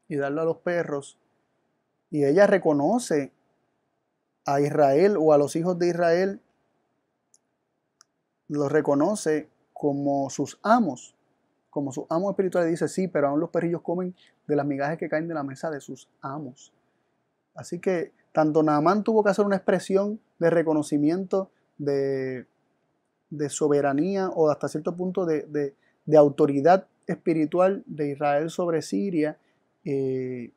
y darla a los perros. Y ella reconoce a Israel o a los hijos de Israel, los reconoce como sus amos espirituales. Dice, sí, pero aún los perrillos comen de las migajas que caen de la mesa de sus amos. Así que tanto Naamán tuvo que hacer una expresión de reconocimiento de soberanía o hasta cierto punto de autoridad espiritual de Israel sobre Siria. Y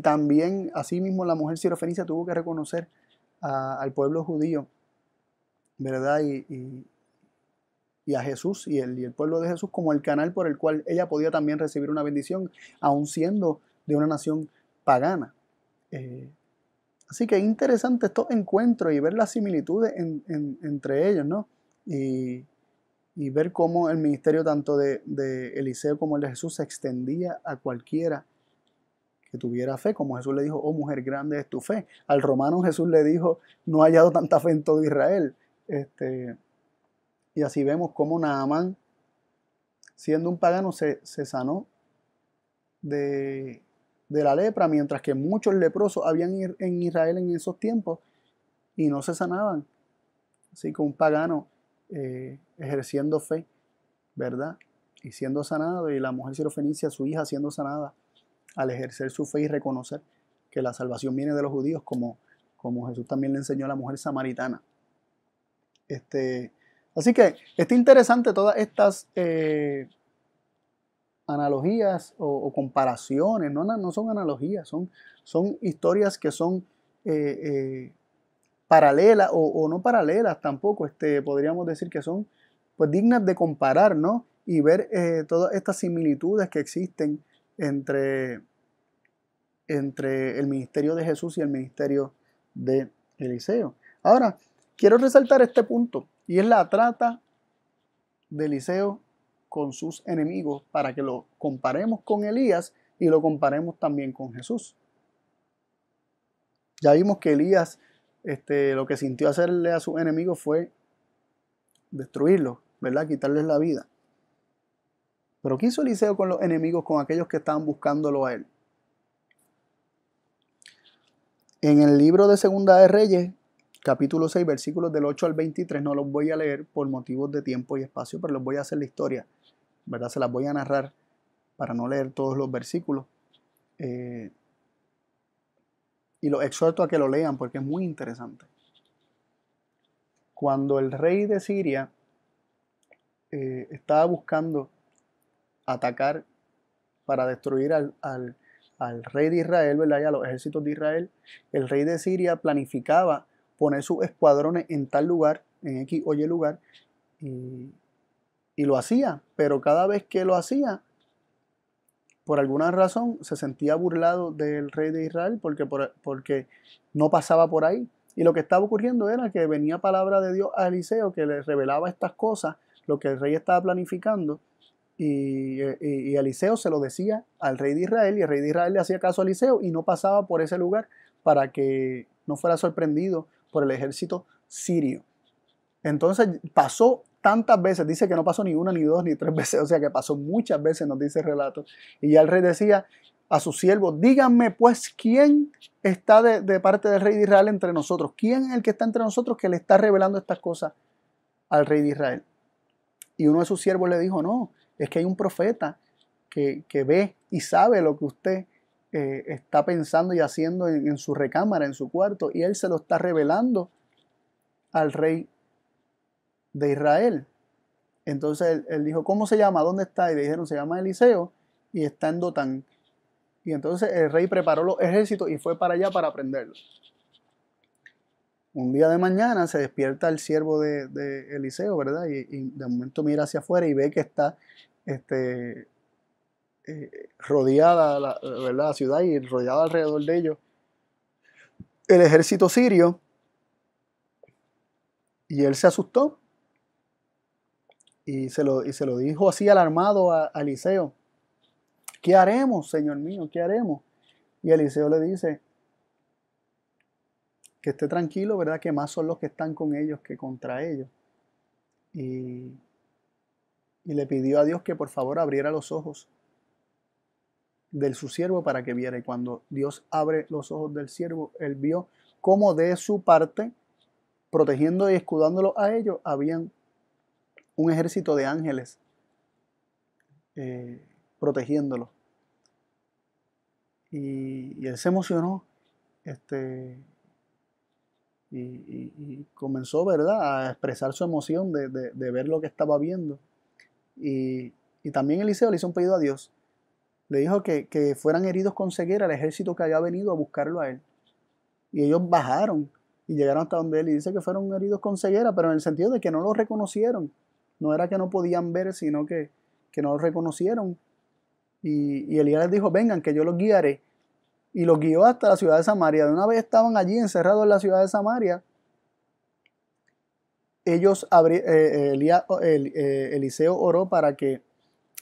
también, asimismo, la mujer sirofenicia tuvo que reconocer al pueblo judío, ¿verdad? y a Jesús y el pueblo de Jesús como el canal por el cual ella podía también recibir una bendición, aun siendo de una nación pagana. Así que es interesante estos encuentros y ver las similitudes entre ellos, ¿no? Y ver cómo el ministerio tanto de Eliseo como el de Jesús se extendía a cualquiera que tuviera fe, como Jesús le dijo, oh mujer, grande es tu fe. Al romano Jesús le dijo, no ha hallado tanta fe en todo Israel. Y así vemos cómo Naamán, siendo un pagano, se sanó de la lepra, mientras que muchos leprosos habían en Israel en esos tiempos y no se sanaban. Así que un pagano ejerciendo fe, ¿verdad? Y siendo sanado, y la mujer sirofenicia, su hija, siendo sanada al ejercer su fe y reconocer que la salvación viene de los judíos, como Jesús también le enseñó a la mujer samaritana. Así que está interesante todas estas analogías o comparaciones, no son analogías, son historias que son paralelas o no paralelas tampoco, podríamos decir que son pues dignas de comparar, ¿no? Y ver todas estas similitudes que existen entre el ministerio de Jesús y el ministerio de Eliseo. Ahora, quiero resaltar este punto, y es la trata de Eliseo con sus enemigos, para que lo comparemos con Elías y lo comparemos también con Jesús. Ya vimos que Elías lo que sintió hacerle a sus enemigos fue destruirlos, ¿verdad? Quitarles la vida. Pero ¿qué hizo Eliseo con los enemigos, con aquellos que estaban buscándolo a él? En el libro de Segunda de Reyes, capítulo 6, versículos del 8 al 23, no los voy a leer por motivos de tiempo y espacio, pero les voy a hacer la historia, ¿verdad? Se las voy a narrar para no leer todos los versículos. Y los exhorto a que lo lean porque es muy interesante. Cuando el rey de Siria estaba buscando atacar para destruir al rey de Israel, ¿verdad? Y a los ejércitos de Israel, el rey de Siria planificaba poner sus escuadrones en tal lugar, en X o Y lugar, y lo hacía, pero cada vez que lo hacía, por alguna razón se sentía burlado del rey de Israel porque no pasaba por ahí. Y lo que estaba ocurriendo era que venía palabra de Dios a Eliseo que le revelaba estas cosas, lo que el rey estaba planificando, y Eliseo se lo decía al rey de Israel, y el rey de Israel le hacía caso a Eliseo y no pasaba por ese lugar para que no fuera sorprendido por el ejército sirio. Entonces pasó tantas veces, dice que no pasó ni una, ni dos, ni tres veces, o sea que pasó muchas veces, nos dice el relato. Y ya el rey decía a sus siervos, díganme pues quién está de parte del rey de Israel entre nosotros, quién es el que está entre nosotros que le está revelando estas cosas al rey de Israel. Y uno de sus siervos le dijo, no, es que hay un profeta que ve y sabe lo que usted está pensando y haciendo en su recámara, en su cuarto, y él se lo está revelando al rey de Israel. Entonces él dijo, ¿cómo se llama? ¿Dónde está? Y le dijeron, se llama Eliseo y está en Dotán. Y entonces el rey preparó los ejércitos y fue para allá para prenderlo. Un día de mañana se despierta el siervo de Eliseo, ¿verdad? Y de momento mira hacia afuera y ve que está rodeada, ¿verdad? La ciudad, y rodeada alrededor de ellos el ejército sirio. Y él se asustó y se lo dijo así alarmado a Eliseo. ¿Qué haremos, Señor mío? ¿Qué haremos? Y Eliseo le dice que esté tranquilo, ¿verdad? Que más son los que están con ellos que contra ellos. Y le pidió a Dios que por favor abriera los ojos de su siervo para que viera. Y cuando Dios abre los ojos del siervo, él vio cómo de su parte, protegiendo y escudándolo a ellos, habían un ejército de ángeles protegiéndolo. Y él se emocionó y comenzó, ¿verdad?, a expresar su emoción de ver lo que estaba viendo. Y también Eliseo le hizo un pedido a Dios. Le dijo que fueran heridos con ceguera el ejército que había venido a buscarlo a él. Y ellos bajaron y llegaron hasta donde él, y dice que fueron heridos con ceguera, pero en el sentido de que no lo reconocieron. No era que no podían ver, sino que no lo reconocieron. Y Elías les dijo, vengan, que yo los guiaré. Y los guió hasta la ciudad de Samaria. De una vez estaban allí encerrados en la ciudad de Samaria. Eliseo oró para que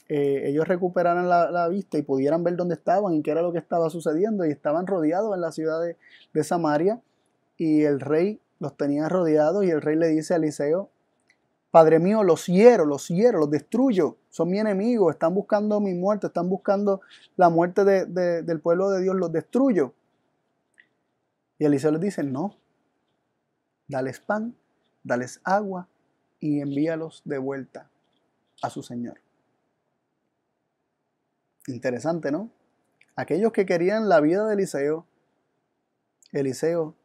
ellos recuperaran la vista y pudieran ver dónde estaban y qué era lo que estaba sucediendo. Y estaban rodeados en la ciudad de Samaria. Y el rey los tenía rodeados. Y el rey le dice a Eliseo, Padre mío, los hiero, los destruyo, son mi enemigo, están buscando mi muerte, están buscando la muerte del pueblo de Dios, los destruyo. Y Eliseo les dice, no, dales pan, dales agua y envíalos de vuelta a su señor. Interesante, ¿no? Aquellos que querían la vida de Eliseo, Eliseo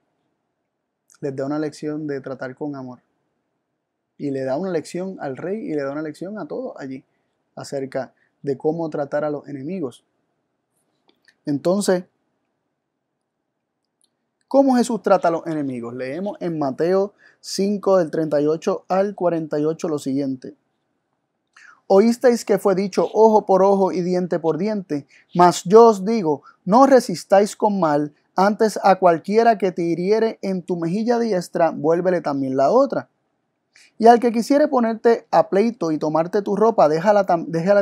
les da una lección de tratar con amor. Y le da una lección al rey y le da una lección a todos allí acerca de cómo tratar a los enemigos. Entonces, ¿cómo Jesús trata a los enemigos? Leemos en Mateo 5 del 38 al 48 lo siguiente. Oísteis que fue dicho ojo por ojo y diente por diente, mas yo os digo, no resistáis con mal, antes a cualquiera que te hiriere en tu mejilla diestra, vuélvele también la otra. Y al que quisiere ponerte a pleito y tomarte tu ropa, déjala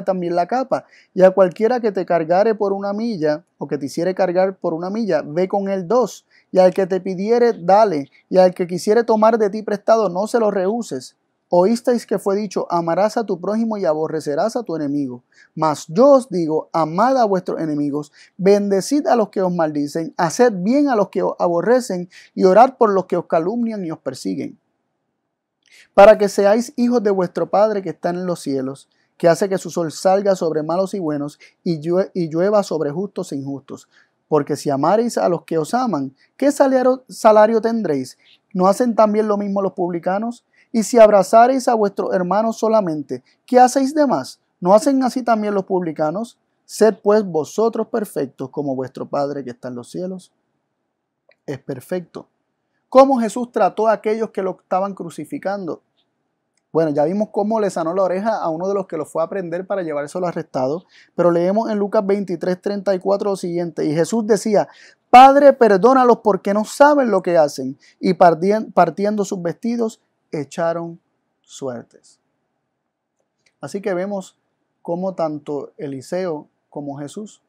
también la capa. Y a cualquiera que te cargare por una milla, o que te hiciere cargar por una milla, ve con él 2. Y al que te pidiere, dale. Y al que quisiere tomar de ti prestado, no se lo rehuses. Oísteis que fue dicho, amarás a tu prójimo y aborrecerás a tu enemigo. Mas yo os digo, amad a vuestros enemigos, bendecid a los que os maldicen, haced bien a los que os aborrecen, y orad por los que os calumnian y os persiguen, para que seáis hijos de vuestro Padre que está en los cielos, que hace que su sol salga sobre malos y buenos, y llueva sobre justos e injustos. Porque si amareis a los que os aman, ¿qué salario tendréis? ¿No hacen también lo mismo los publicanos? Y si abrazareis a vuestros hermanos solamente, ¿qué hacéis de más? ¿No hacen así también los publicanos? Sed pues vosotros perfectos, como vuestro Padre que está en los cielos es perfecto. ¿Cómo Jesús trató a aquellos que lo estaban crucificando? Bueno, ya vimos cómo le sanó la oreja a uno de los que lo fue a prender para llevárselo arrestado, pero leemos en Lucas 23:34 lo siguiente, y Jesús decía, Padre, perdónalos porque no saben lo que hacen, y partiendo sus vestidos, echaron suertes. Así que vemos cómo tanto Eliseo como Jesús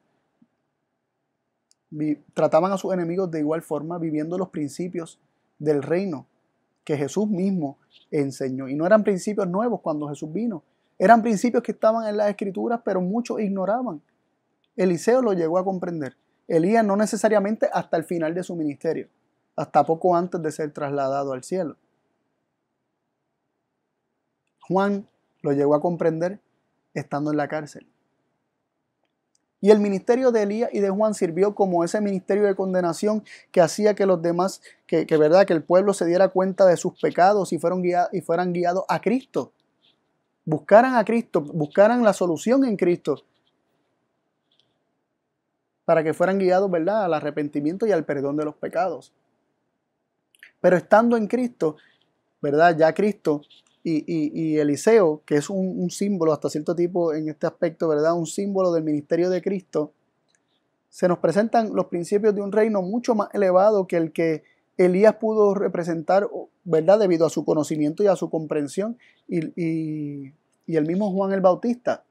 trataban a sus enemigos de igual forma, viviendo los principios del reino que Jesús mismo enseñó. Y no eran principios nuevos cuando Jesús vino. Eran principios que estaban en las Escrituras, pero muchos ignoraban. Eliseo lo llegó a comprender. Elías no necesariamente hasta el final de su ministerio, hasta poco antes de ser trasladado al cielo. Juan lo llegó a comprender estando en la cárcel. Y el ministerio de Elías y de Juan sirvió como ese ministerio de condenación que hacía que los demás, que el pueblo se diera cuenta de sus pecados y fueran guiados a Cristo. Buscaran a Cristo, buscaran la solución en Cristo, para que fueran guiados, ¿verdad?, al arrepentimiento y al perdón de los pecados. Pero estando en Cristo, ¿verdad?, ya Cristo y Eliseo, que es un símbolo hasta cierto tipo en este aspecto, ¿verdad?, un símbolo del ministerio de Cristo, se nos presentan los principios de un reino mucho más elevado que el que Elías pudo representar, ¿verdad?, debido a su conocimiento y a su comprensión, y el mismo Juan el Bautista.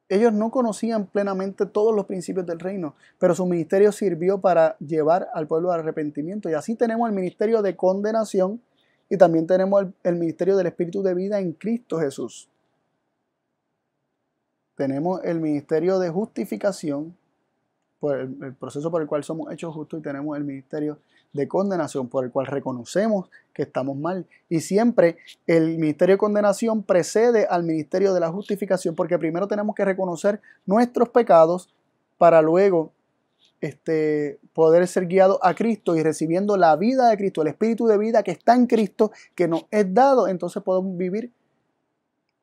Ellos no conocían plenamente todos los principios del reino, pero su ministerio sirvió para llevar al pueblo al arrepentimiento. Y así tenemos el ministerio de condenación y también tenemos el ministerio del Espíritu de vida en Cristo Jesús. Tenemos el ministerio de justificación, por el proceso por el cual somos hechos justos, y tenemos el ministerio de condenación, por el cual reconocemos que estamos mal. Y siempre el ministerio de condenación precede al ministerio de la justificación, porque primero tenemos que reconocer nuestros pecados para luego poder ser guiados a Cristo y recibiendo la vida de Cristo, el Espíritu de vida que está en Cristo, que nos es dado. Entonces podemos vivir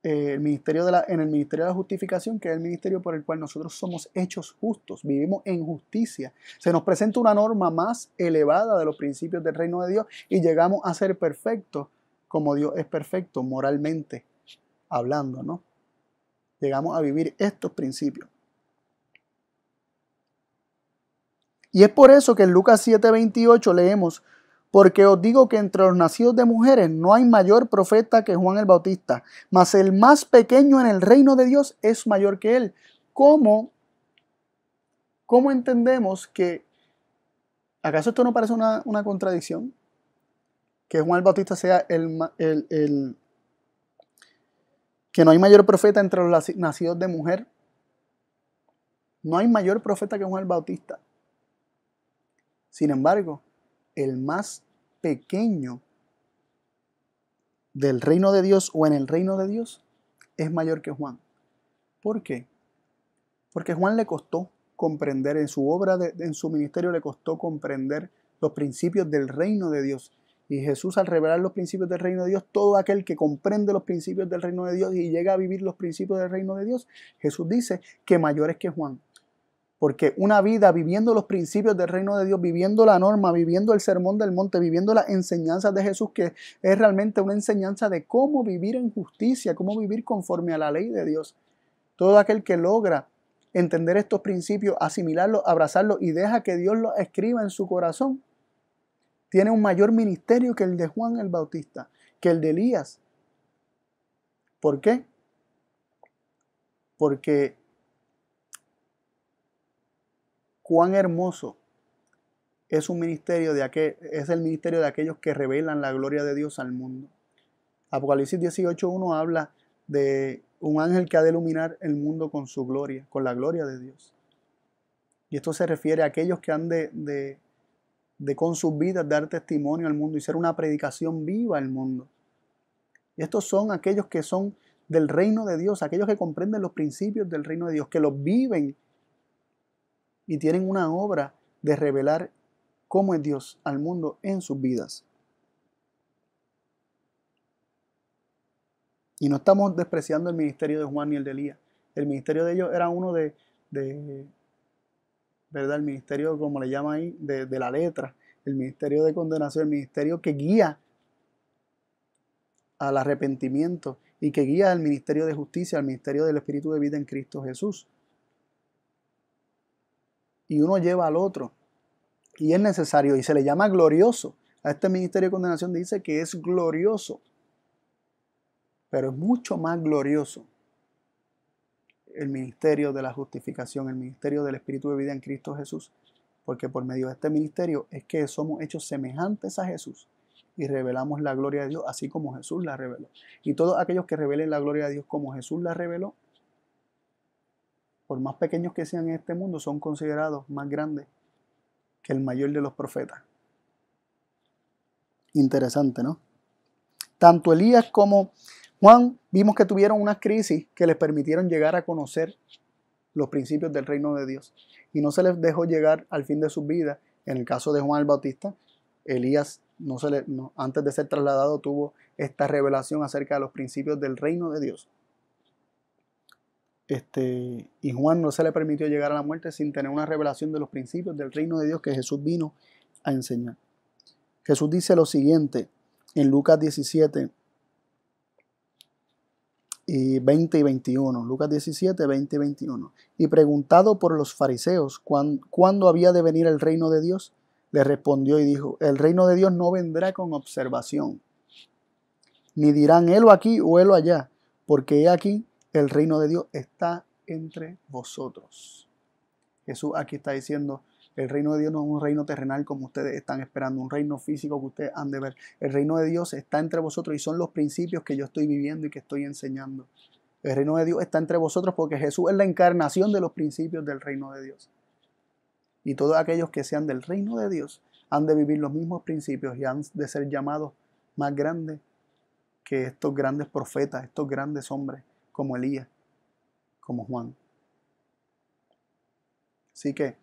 en el ministerio de la justificación, que es el ministerio por el cual nosotros somos hechos justos, vivimos en justicia. Se nos presenta una norma más elevada de los principios del reino de Dios y llegamos a ser perfectos como Dios es perfecto moralmente hablando, ¿no? Llegamos a vivir estos principios. Y es por eso que en Lucas 7:28 leemos: porque os digo que entre los nacidos de mujeres no hay mayor profeta que Juan el Bautista, mas el más pequeño en el reino de Dios es mayor que él. ¿Cómo entendemos que, acaso esto no parece una contradicción? Que Juan el Bautista sea que no hay mayor profeta entre los nacidos de mujer. No hay mayor profeta que Juan el Bautista. Sin embargo, el más pequeño del reino de Dios o en el reino de Dios es mayor que Juan. ¿Por qué? Porque Juan le costó comprender, en su obra, en su ministerio le costó comprender los principios del reino de Dios. Y Jesús, al revelar los principios del reino de Dios, todo aquel que comprende los principios del reino de Dios y llega a vivir los principios del reino de Dios, Jesús dice que mayor es que Juan. Porque una vida viviendo los principios del reino de Dios, viviendo la norma, viviendo el sermón del monte, viviendo las enseñanzas de Jesús, que es realmente una enseñanza de cómo vivir en justicia, cómo vivir conforme a la ley de Dios. Todo aquel que logra entender estos principios, asimilarlos, abrazarlos y deja que Dios los escriba en su corazón, tiene un mayor ministerio que el de Juan el Bautista, que el de Elías. ¿Por qué? Porque cuán hermoso es un ministerio es el ministerio de aquellos que revelan la gloria de Dios al mundo. Apocalipsis 18:1 habla de un ángel que ha de iluminar el mundo con su gloria, con la gloria de Dios. Y esto se refiere a aquellos que han de con sus vidas dar testimonio al mundo y ser una predicación viva al mundo. Y estos son aquellos que son del reino de Dios, aquellos que comprenden los principios del reino de Dios, que los viven y tienen una obra de revelar cómo es Dios al mundo en sus vidas. Y no estamos despreciando el ministerio de Juan ni el de Elías. El ministerio de ellos era uno ¿verdad? El ministerio, como le llaman ahí, de la letra, el ministerio de condenación, el ministerio que guía al arrepentimiento y que guía al ministerio de justicia, al ministerio del Espíritu de vida en Cristo Jesús. Y uno lleva al otro, y es necesario, y se le llama glorioso. A este ministerio de condenación dice que es glorioso, pero es mucho más glorioso el ministerio de la justificación, el ministerio del Espíritu de vida en Cristo Jesús, porque por medio de este ministerio es que somos hechos semejantes a Jesús y revelamos la gloria de Dios así como Jesús la reveló. Y todos aquellos que revelen la gloria de Dios como Jesús la reveló, por más pequeños que sean en este mundo, son considerados más grandes que el mayor de los profetas. Interesante, ¿no? Tanto Elías como Juan vimos que tuvieron unas crisis que les permitieron llegar a conocer los principios del reino de Dios. Y no se les dejó llegar al fin de sus vidas. En el caso de Juan el Bautista, Elías antes de ser trasladado tuvo esta revelación acerca de los principios del reino de Dios. Y Juan no se le permitió llegar a la muerte sin tener una revelación de los principios del reino de Dios que Jesús vino a enseñar. Jesús dice lo siguiente en Lucas 17, y 20 y 21. Lucas 17, 20 y 21. Y preguntado por los fariseos cuándo había de venir el reino de Dios, le respondió y dijo: el reino de Dios no vendrá con observación, ni dirán helo aquí o helo allá, porque he aquí el reino de Dios está entre vosotros. Jesús aquí está diciendo: el reino de Dios no es un reino terrenal como ustedes están esperando, un reino físico que ustedes han de ver. El reino de Dios está entre vosotros y son los principios que yo estoy viviendo y que estoy enseñando. El reino de Dios está entre vosotros porque Jesús es la encarnación de los principios del reino de Dios. Y todos aquellos que sean del reino de Dios han de vivir los mismos principios y han de ser llamados más grandes que estos grandes profetas, estos grandes hombres como Elías, como Juan. Así que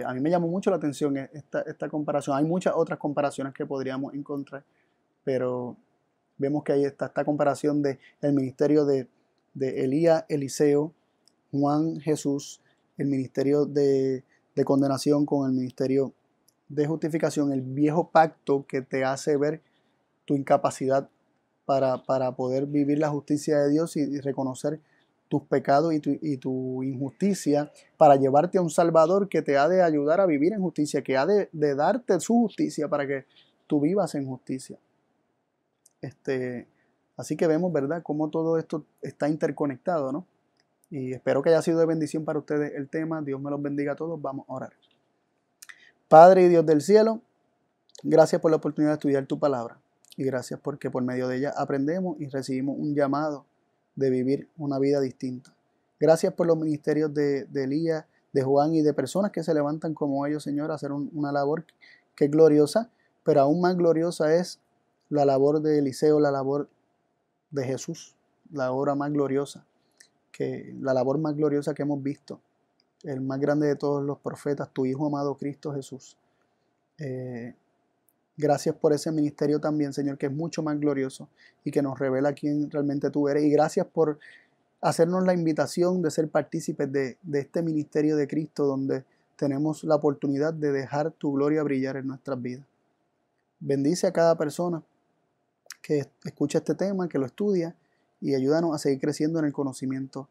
a mí me llamó mucho la atención esta comparación. Hay muchas otras comparaciones que podríamos encontrar, pero vemos que ahí está esta comparación del ministerio de Elías, Eliseo, Juan, Jesús, el ministerio de condenación con el ministerio de justificación, el viejo pacto que te hace ver tu incapacidad para poder vivir la justicia de Dios y reconocer tus pecados y tu injusticia, para llevarte a un Salvador que te ha de ayudar a vivir en justicia, que ha de darte su justicia para que tú vivas en justicia. Así que vemos, ¿verdad?, cómo todo esto está interconectado, ¿no? Y espero que haya sido de bendición para ustedes el tema. Dios me los bendiga a todos. Vamos a orar. Padre y Dios del cielo, gracias por la oportunidad de estudiar tu palabra. Y gracias porque por medio de ella aprendemos y recibimos un llamado de vivir una vida distinta. Gracias por los ministerios de Elías, de Juan y de personas que se levantan como ellos, Señor, a hacer una labor que es gloriosa, pero aún más gloriosa es la labor de Eliseo, la labor de Jesús, la obra más gloriosa, la labor más gloriosa que hemos visto, el más grande de todos los profetas, tu Hijo amado Cristo Jesús. Gracias por ese ministerio también, Señor, que es mucho más glorioso y que nos revela quién realmente tú eres. Y gracias por hacernos la invitación de ser partícipes de este ministerio de Cristo, donde tenemos la oportunidad de dejar tu gloria brillar en nuestras vidas. Bendice a cada persona que escucha este tema, que lo estudia, y ayúdanos a seguir creciendo en el conocimiento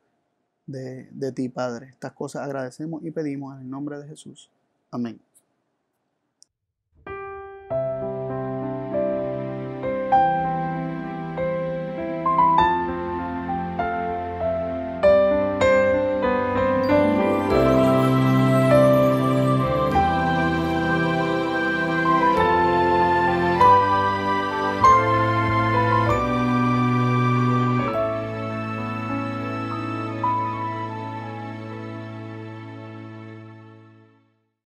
de ti, Padre. Estas cosas agradecemos y pedimos en el nombre de Jesús. Amén.